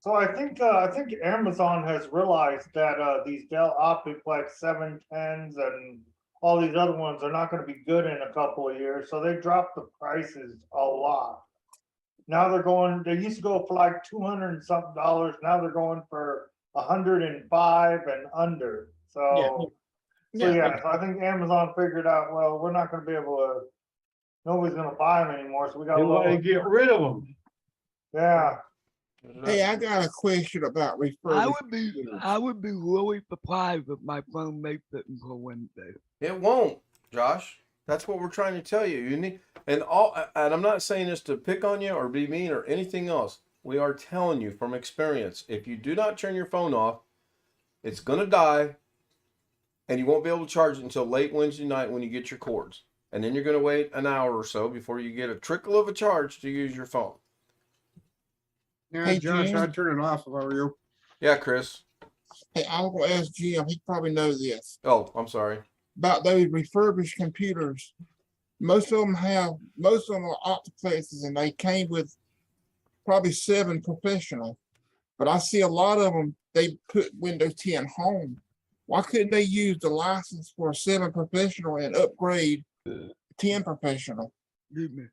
So I think Amazon has realized that these Dell Optiplex 710s and all these other ones are not going to be good in a couple of years. So they dropped the prices a lot. Now they used to go for like $200 and something. Now they're going for $105 and under. So yeah, so I think Amazon figured out, well, we're not going to be able to. Nobody's going to buy them anymore. So we got They to want to get rid of them. Yeah. Hey, I got a question about refurbished. I would be really surprised if my phone makes it until Wednesday. It won't, Josh. That's what we're trying to tell you. You need and I'm not saying this to pick on you or be mean or anything else. We are telling you from experience, if you do not turn your phone off, it's gonna die, and you won't be able to charge it until late Wednesday night when you get your cords. And then you're gonna wait an hour or so before you get a trickle of a charge to use your phone. Yeah, Hey, Josh, Jim. I'd turn it off if I were you. Yeah, Chris. Hey, I'm gonna ask Jim, he probably knows this, Oh, I'm sorry. about those refurbished computers. Most of them are Optiplexes and they came with probably 7 professional. But I see a lot of them, they put Windows 10 home. Why couldn't they use the license for 7 professional and upgrade 10 professional? Excuse me.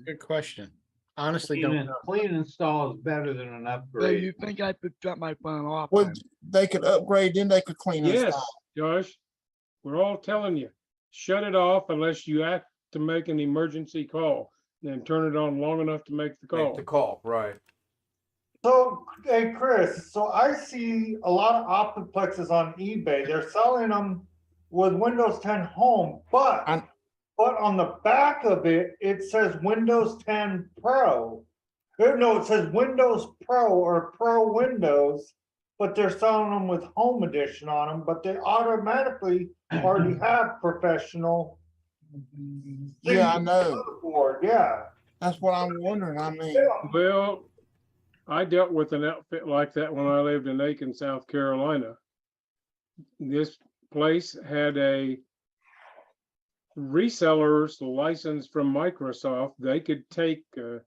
Good question. Honestly, Clean don't and- know. clean install is better than an So upgrade. you think I could shut my phone off? Well, then? they could upgrade, then they could clean and Yes, install. Josh, We're all telling you, shut it off unless you have to make an emergency call, then turn it on long enough to make the Make the call. call, right. So, hey, Chris, so I see a lot of Optiplexes on eBay. They're selling them with Windows 10 Home, but on the back of it, it says Windows 10 Pro. No, it says Windows Pro or Pro Windows, but they're selling them with Home Edition on them, but they automatically already have professional. Yeah, I know. Board, yeah. That's what I'm wondering. I mean, Well, I dealt with an outfit like that when I lived in Aiken, South Carolina. This place had a reseller's license from Microsoft. They could take a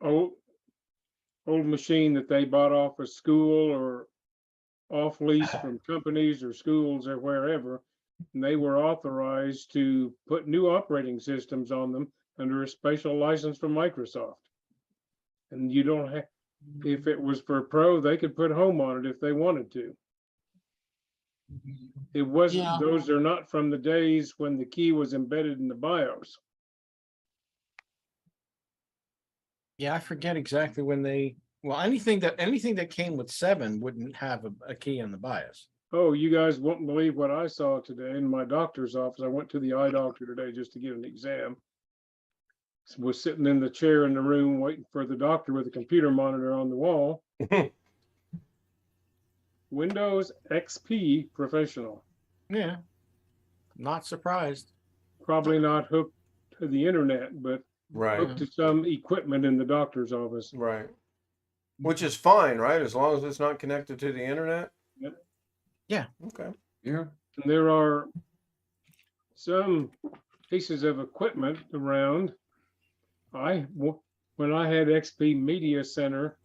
old machine that they bought off a school or off lease from companies or schools or wherever, and they were authorized to put new operating systems on them under a special license from Microsoft. And you don't have, if it was for Pro, they could put Home on it if they wanted to. It wasn't, Yeah. those are not from the days when the key was embedded in the BIOS. Yeah, I forget exactly when they, well, anything that came with 7 wouldn't have a key in the BIOS. Oh, you guys won't believe what I saw today in my doctor's office. I went to the eye doctor today just to get an exam. Was sitting in the chair in the room waiting for the doctor with a computer monitor on the wall. Windows XP Professional. Yeah, not surprised. Probably not hooked to the internet, but Right. hooked to some equipment in the doctor's office. Right. Which is fine, right? As long as it's not connected to the internet. Yep. Yeah. Okay. Yeah. And there are some pieces of equipment around. When I had XP Media Center,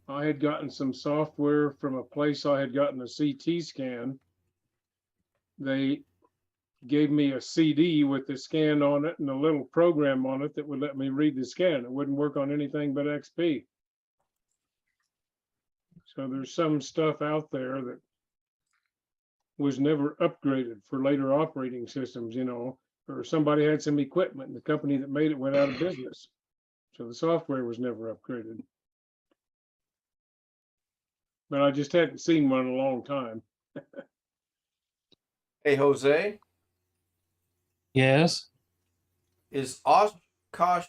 I had gotten some software from a place I had gotten a CT scan. They gave me a CD with the scan on it and a little program on it that would let me read the scan. It wouldn't work on anything but XP. So there's some stuff out there that was never upgraded for later operating systems, you know, or somebody had some equipment and the company that made it went out of business. So the software was never upgraded. But I just hadn't seen one in a long time. Hey, Jose, Yes. is Oshkosh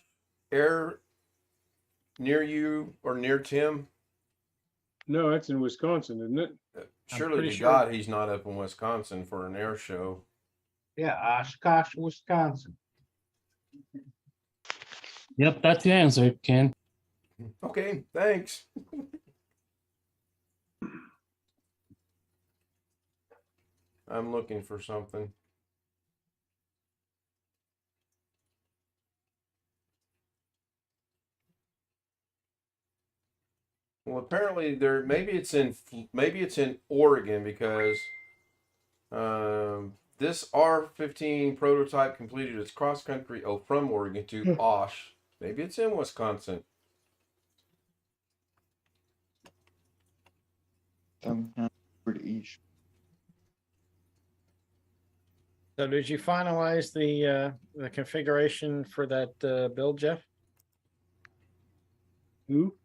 Air near you or near Tim? No, that's in Wisconsin, isn't it? Surely pretty to sure. God he's not up in Wisconsin for an air show. Yeah, Oshkosh, Wisconsin. Yep, that's the answer, Ken. Okay, thanks. I'm looking for something. Well, apparently maybe it's in Oregon because this R15 prototype completed its cross country from Oregon to Osh. Maybe it's in Wisconsin. Pretty east. So did you finalize the configuration for that build, Jeff? Who?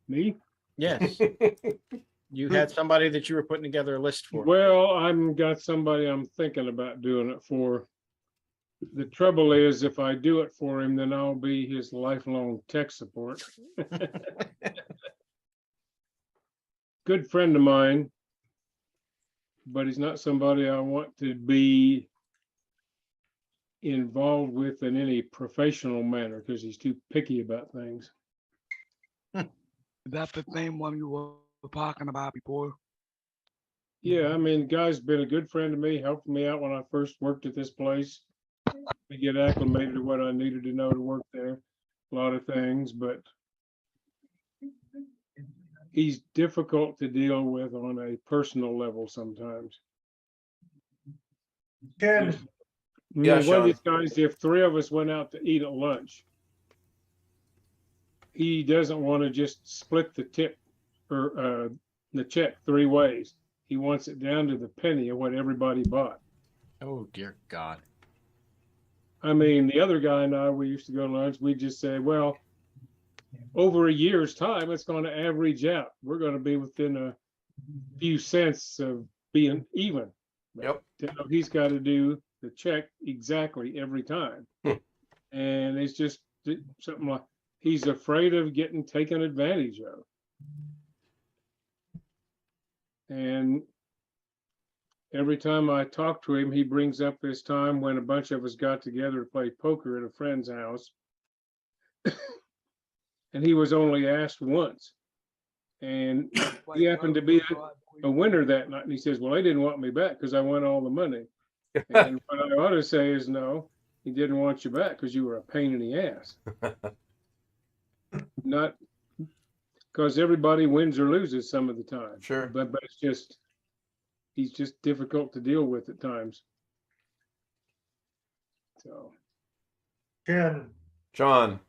Me? Yes. You had somebody that you were putting together a list for. Well, I've got somebody I'm thinking about doing it for. The trouble is, if I do it for him, then I'll be his lifelong tech support. Good friend of mine, but he's not somebody I want to be involved with in any professional manner because he's too picky about things. That's the same one you were talking about before. Yeah, I mean, guy's been a good friend to me, helped me out when I first worked at this place. To get acclimated to what I needed to know to work there, a lot of things, but he's difficult to deal with on a personal level sometimes. Ken, Yeah, One Sean. of these guys, if 3 of us went out to eat at lunch, he doesn't want to just split the tip or the check 3 ways. He wants it down to the penny of what everybody bought. Oh, dear God. I mean, the other guy and I, we used to go to lunch. We just say, well, over a year's time, it's going to average out. We're going to be within a few cents of being even. Yep. He's got to do the check exactly every time. And it's just something like he's afraid of getting taken advantage of. And every time I talk to him, he brings up this time when a bunch of us got together to play poker at a friend's house. And he was only asked once. And he happened to be a winner that night. And he says, well, they didn't want me back because I won all the money. And what I ought to say is, no, he didn't want you back because you were a pain in the ass. Not because everybody wins or loses some of the time. Sure. But it's just, he's just difficult to deal with at times. So. Ken, John.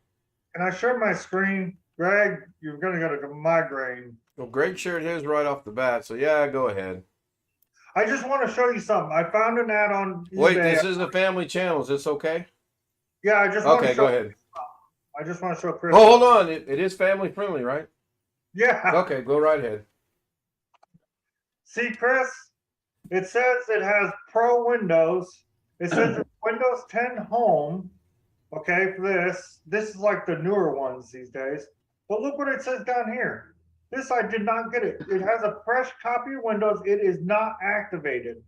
can I share my screen? Greg, you're gonna get a migraine. Well, Greg shared his right off the bat, so yeah, go ahead. I just want to show you something. I found an ad on eBay. Wait, this is a family channel. Is this okay? Yeah, I just want Okay, to show. go ahead. I just want to show Chris. Oh, hold on. It is family friendly, right? Yeah. Okay, go right ahead. See, Chris, it says it has Pro Windows. It says it's Windows 10 Home. Okay, for this. This is like the newer ones these days. But look what it says down here. This, I did not get it. It has a fresh copy of Windows. It is not activated.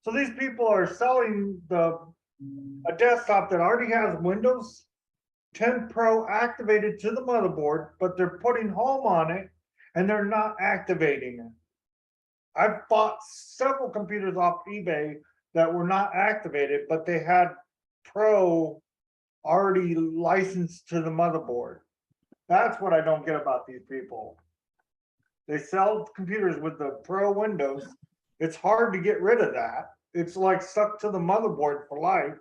So these people are selling a desktop that already has Windows 10 Pro activated to the motherboard, but they're putting Home on it and they're not activating it. I've bought several computers off eBay that were not activated, but they had Pro already licensed to the motherboard. That's what I don't get about these people. They sell computers with the Pro Windows. It's hard to get rid of that. It's like stuck to the motherboard for life.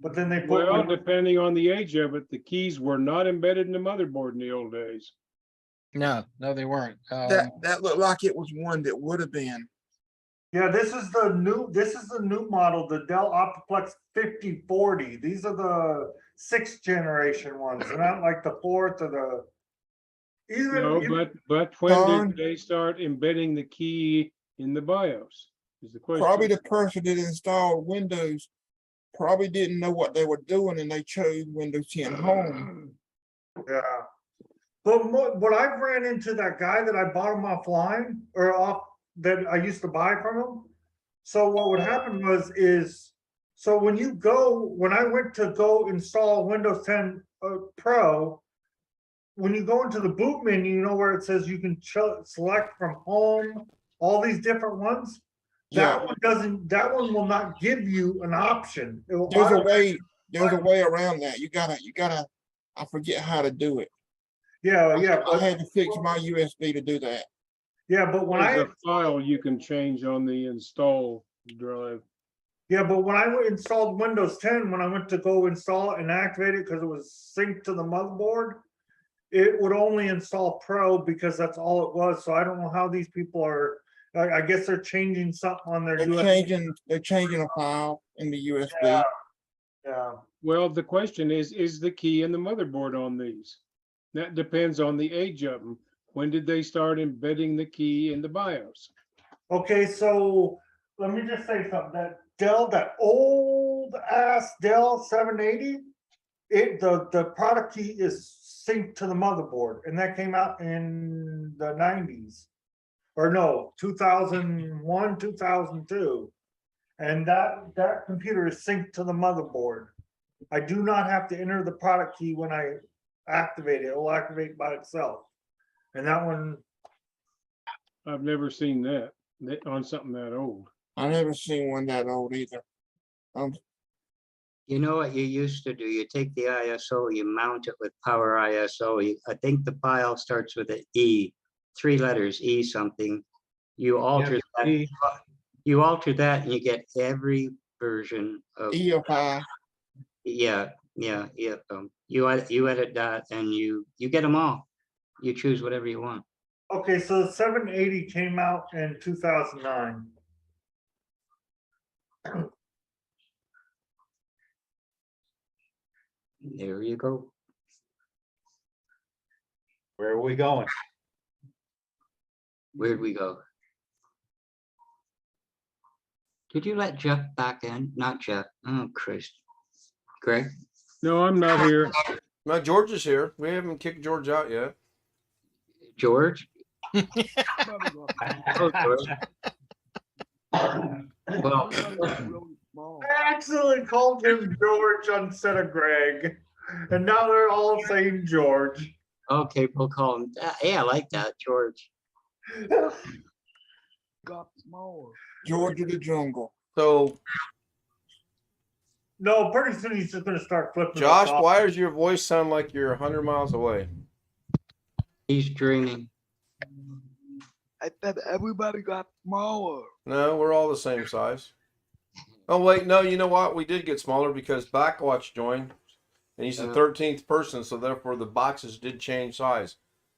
But then they put Well, depending on the age of it, the keys were not embedded in the motherboard in the old days. No, they weren't. That looked like it was one that would have been. Yeah, this is the new model, the Dell Optiplex 5040. These are the 6th generation ones. They're not like the 4th or the No, but when did they start embedding the key in the BIOS? Is the question. Probably the person that installed Windows probably didn't know what they were doing and they chose Windows 10 Home. Yeah. But what I've ran into, that guy that I bought him offline or off that I used to buy from him. So what would happen so when I went to go install Windows 10 Pro, when you go into the boot menu, you know where it says you can select from Home, all these different ones. That one will not give you an option. There's a way around that. You gotta, I forget how to do it. Yeah. I had to fix my USB to do that. Yeah, but when there's a file you can change on the install drive. Yeah, but when I installed Windows 10, when I went to go install it and activate it because it was synced to the motherboard, it would only install Pro because that's all it was. So I don't know how these people are. I guess they're changing something on their USB. They're changing a file in the USB. Yeah. Well, the question is the key in the motherboard on these? That depends on the age of them. When did they start embedding the key in the BIOS? Okay, so let me just say something. That old ass Dell 780, the product key is synced to the motherboard, and that came out in the 90s. Or no, 2001, 2002. And that computer is synced to the motherboard. I do not have to enter the product key when I activate it. It will activate by itself. And that one, I've never seen that on something that old. I never seen one that old either. You know what you used to do? You take the ISO, you mount it with Power ISO. I think the file starts with an E, 3 letters, E something. You alter that. You alter that, and you get every version of EFI. Yeah. You edit that, and you get them all. You choose whatever you want. okay, so the 780 came out in 2009. There you go. Where are we going? Where'd we go? Did you let Jeff back in? Not Jeff. Oh, Christ. Greg? No, I'm not here. No, George is here. We haven't kicked George out yet. George? Oh, George. Well, I accidentally called him George instead of Greg, and now they're all saying George. okay, we'll call him. Hey, I like that, George. Got smaller. George of the jungle. So, No, pretty soon he's just gonna start flipping. us Josh, off. why does your voice sound like you're 100 miles away? He's dreaming. I said everybody got smaller. No, we're all the same size. Oh, wait, no, you know what? We did get smaller because Backwatch joined, and he's the 13th person, so therefore the boxes did change size.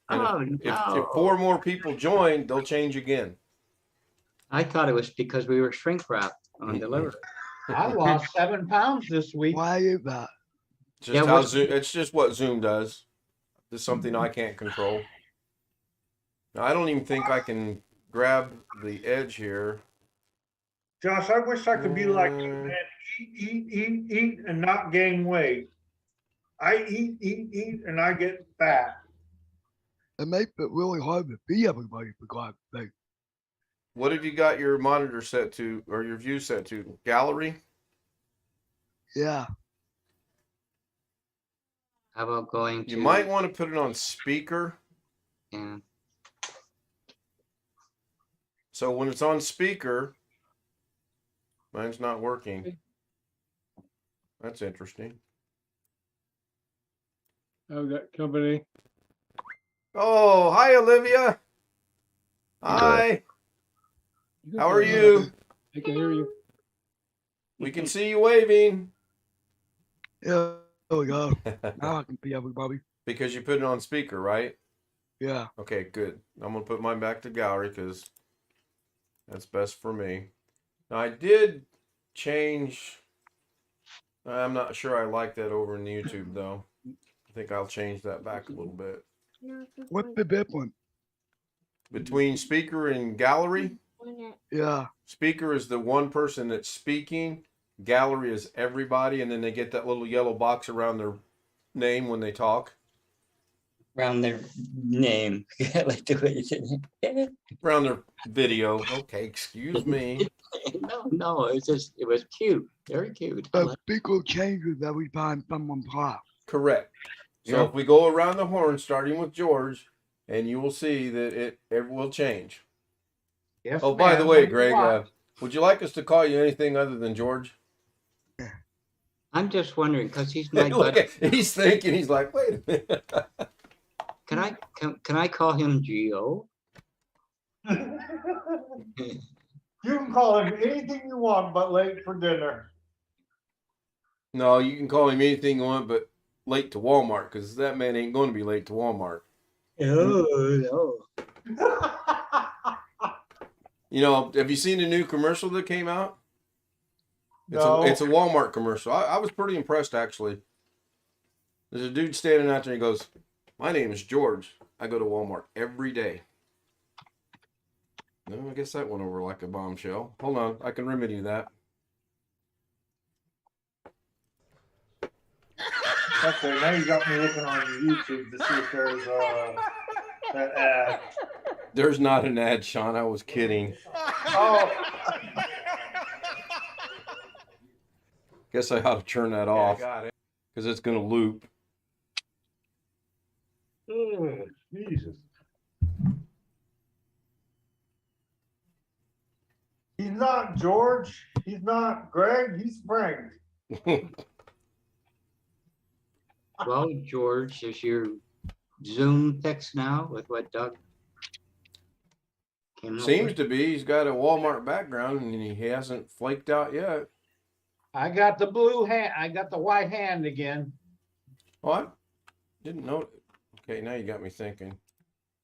And Oh, if no. 4 more people join, they'll change again. I thought it was because we were shrink wrapped on delivery. I lost 7 pounds this week. Why is that? Just Yeah, how what's- Zoom, it's just what Zoom does. It's something I can't control. Now, I don't even think I can grab the edge here. Josh, I wish I could be like you, man. Eat, and not gain weight. I eat, and I get fat. It makes it really hard to see everybody for God's sake. What have you got your monitor set to, or your view set to? Gallery? Yeah. How about going to? You might want to put it on speaker. Yeah. So when it's on speaker, mine's not working. That's interesting. I've got company. Oh, hi, Olivia. Hi. How are you? I can hear you. We can see you waving. Yeah. There we go. Now I can see everybody. Because you put it on speaker, right? Yeah. Okay, good. I'm going to put mine back to gallery because that's best for me. Now, I did change. I'm not sure I like that over in YouTube, though. I think I'll change that back a little bit. What's the difference? Between speaker and gallery, Yeah. speaker is the one person that's speaking. Gallery is everybody, and then they get that little yellow box around their name when they talk. Around their name. I like the way you said it. Around their video. Okay, excuse me. No, it was cute. Very cute. I The like- speaker changes every time someone talks. Correct. So Yeah. if we go around the horn, starting with George, and you will see that it will change. Yes, Oh, by the ma'am. way, Thank you Greg, much. would you like us to call you anything other than George? I'm just wondering, because he's my Look buddy. at- he's thinking, he's like, wait a minute. Can I call him Gio? You can call him anything you want, but late for dinner. No, you can call him anything you want, but late to Walmart, because that man ain't going to be late to Walmart. Oh, no. You know, have you seen the new commercial that came out? No. It's a Walmart commercial. I was pretty impressed, actually. There's a dude standing out there and he goes, my name is George. I go to Walmart every day. No, I guess that went over like a bombshell. Hold on, I can remedy that. Okay, now you got me looking on YouTube to see if there's that ad. There's not an ad, Sean. I was kidding. Oh, Guess I ought to turn that off because it's going to loop. oh, Jesus. He's not George. He's not Greg. He's Frank. Well, George, is your Zoom fixed now with what Doug came up Seems with? to be. He's got a Walmart background and he hasn't flaked out yet. I got the blue hand. I got the white hand again. Oh, I didn't know. Okay, now you got me thinking.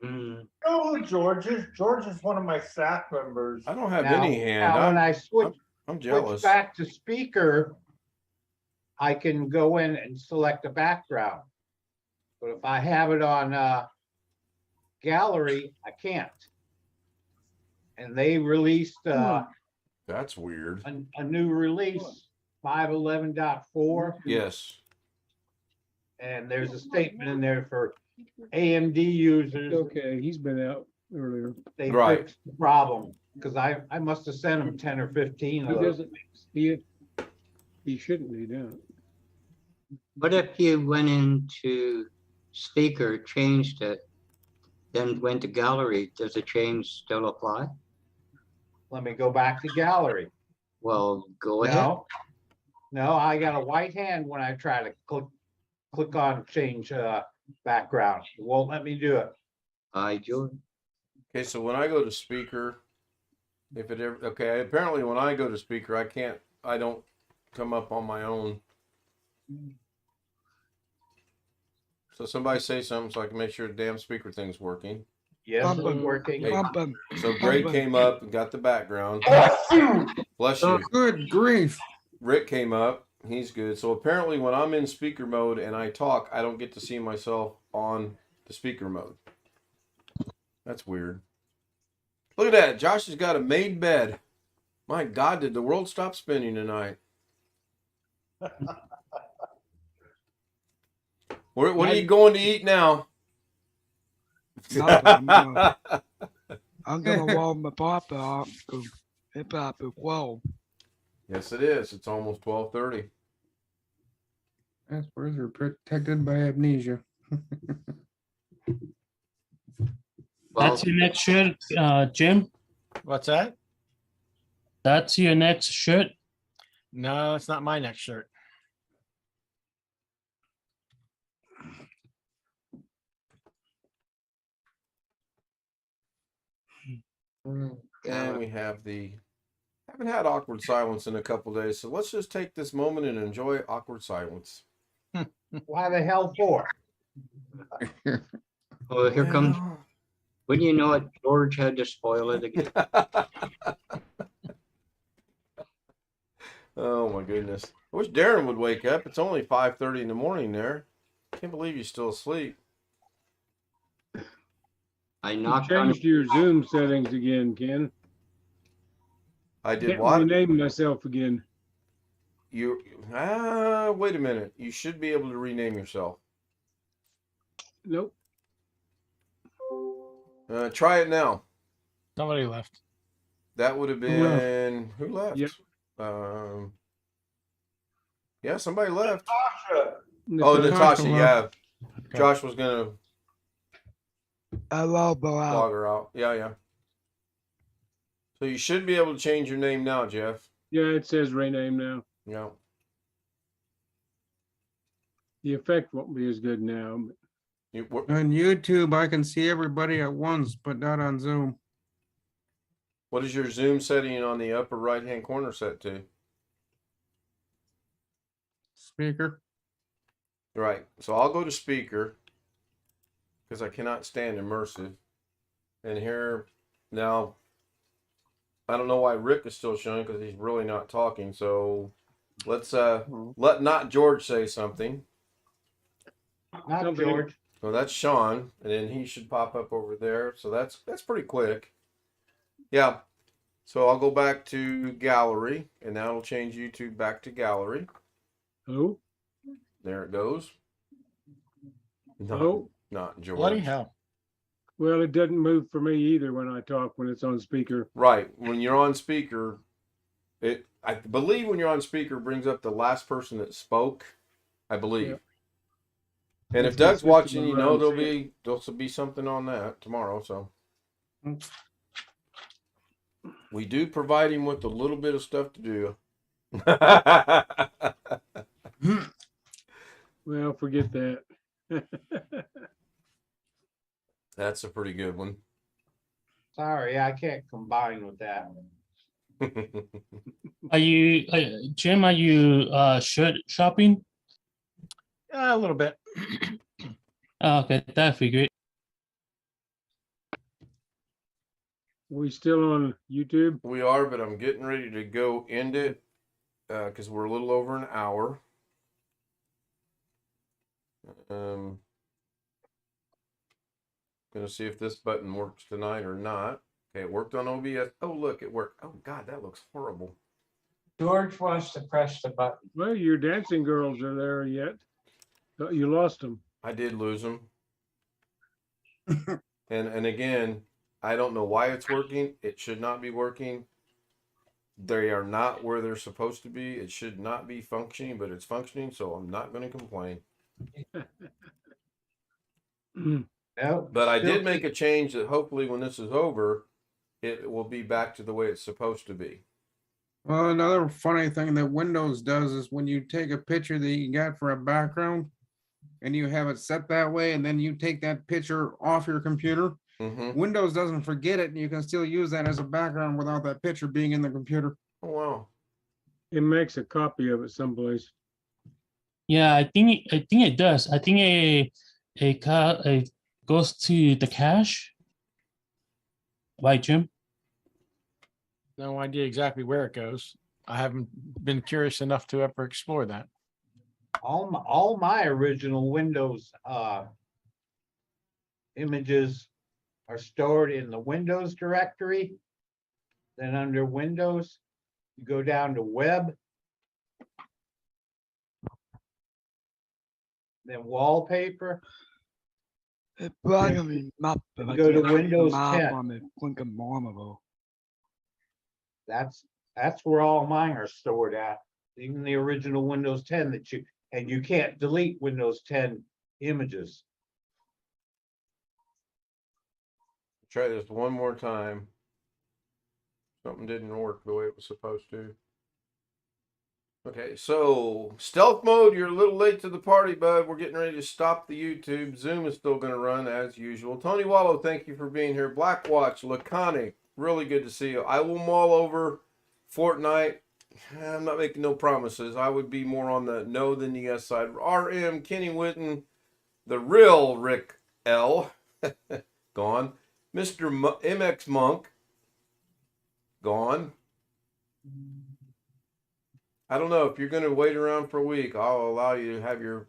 Mm. Oh, George is. George is one of my staff members. I don't have Now- any hand. Now, when I I'm switch jealous. back to speaker, I can go in and select a background. But if I have it on gallery, I can't. And they released That's weird. a new release, 5.11.4, Yes. and there's a statement in there for AMD users. Okay, he's been out earlier. They Right. fixed the problem, because I must have sent them 10 or 15 He of those. doesn't, he shouldn't be down. What if you went into speaker, changed it, then went to gallery? Does the change still apply? Let me go back to gallery. Well, go ahead. No, I got a white hand when I try to click on change background. It won't let me do it. I join. Okay, so when I go to speaker, if it ever, okay, apparently when I go to speaker, I don't come up on my own. So somebody say something so I can make sure the damn speaker thing's working. Yes, it's working. Hey, Bump 'em. so Greg came up and got the background. Bless you. Good grief. Rick came up. He's good. So apparently when I'm in speaker mode and I talk, I don't get to see myself on the speaker mode. That's weird. Look at that. Josh has got a made bed. My God, did the world stop spinning tonight? What are you going to eat now? Nothing. I'm gonna warm my papa up because it's about to 12. Yes, it is. It's almost 12:30. Passwords are protected by amnesia. That's your next shirt, Jim. What's that? That's your next shirt. No, it's not my next shirt. And we have haven't had awkward silence in a couple days, so let's just take this moment and enjoy awkward silence. Why the hell for? Oh, here comes. Wouldn't you know it? George had to spoil it again. Oh my goodness. I wish Darren would wake up. It's only 5:30 in the morning there. Can't believe he's still asleep. I You knocked on. changed your Zoom settings again, Ken. I did Can't what? rename myself again. Wait a minute. You should be able to rename yourself. Nope. Try it now. Somebody left. That would have Who left? been who left? Yep. Yeah, somebody left. Natasha. Oh, Natasha, left. yeah. Okay. Josh was gonna Hello, boy. log her out. Yeah. So you should be able to change your name now, Jeff. Yeah, it says rename now. Yeah. The effect won't be as good now. On YouTube, I can see everybody at once, but not on Zoom. What is your Zoom setting on the upper right-hand corner set to? Speaker. Right. So I'll go to speaker because I cannot stand immersive. And here now, I don't know why Rick is still showing because he's really not talking. So let's let not George say something. Not Somebody- George. So that's Sean, and then he should pop up over there. So that's pretty quick. Yeah. So I'll go back to gallery, and that'll change YouTube back to gallery. Oh, There it goes. No, oh. not George. Bloody hell. Well, it doesn't move for me either when I talk when it's on speaker. Right. When you're on speaker, I believe when you're on speaker brings up the last person that spoke. I believe. Yep. And if It's the Doug's system watching, you know around there'll be something on that tomorrow. So we do provide him with a little bit of stuff to do. Well, forget that. That's a pretty good one. Sorry, I can't combine with that. Are you, Jim? Are you shirt shopping? A little bit. Oh, okay, that figured. We still on YouTube? We are, but I'm getting ready to go end it because we're a little over an hour. Gonna see if this button works tonight or not. Okay, it worked on OBS. Oh, look, it worked. Oh God, that looks horrible. George wants to press the button. Well, your dancing girls are there yet. You lost them. I did lose them. And again, I don't know why it's working. It should not be working. They are not where they're supposed to be. It should not be functioning, but it's functioning, so I'm not going to complain. No, But I still did make a change that hopefully when this is over, it will be back to the way it's supposed to be. Well, another funny thing that Windows does is when you take a picture that you got for a background and you have it set that way, and then you take that picture off your computer, Windows doesn't forget it, and you can still use that as a background without that picture being in the computer. Oh, wow. It makes a copy of it someplace. Yeah, I think it does. I think it goes to the cache. Right, Jim? No idea exactly where it goes. I haven't been curious enough to ever explore that. all my original Windows images are stored in the Windows directory. Then under Windows, you go down to Web. Then Wallpaper. It probably map. Go to Windows 10. That's where all mine are stored at. Even the original Windows 10 that you can't delete Windows 10 images. Try this one more time. Something didn't work the way it was supposed to. Okay, so stealth mode, you're a little late to the party, bud. We're getting ready to stop the YouTube. Zoom is still going to run as usual. Tony Wallow, thank you for being here. Blackwatch, Laconic, really good to see you. I will mull over Fortnite. I'm not making no promises. I would be more on the no than the yes side. RM, Kenny Witten, the real Rick L. Gone. Mr. MX Monk. Gone. I don't know. If you're going to wait around for a week, I'll allow you to have your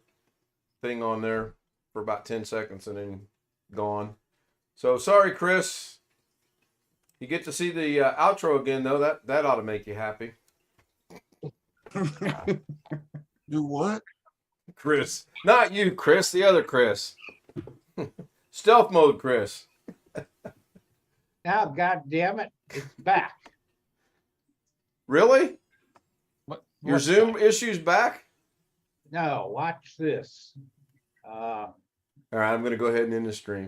thing on there for about 10 seconds and then gone. So sorry, Chris. You get to see the outro again, though. That ought to make you happy. Do what? Chris. Not you, Chris. The other Chris. Stealth mode, Chris. Now, God damn it, it's back. Really? Your What's Zoom that? issues back? No, watch this. All right, I'm going to go ahead and end the stream.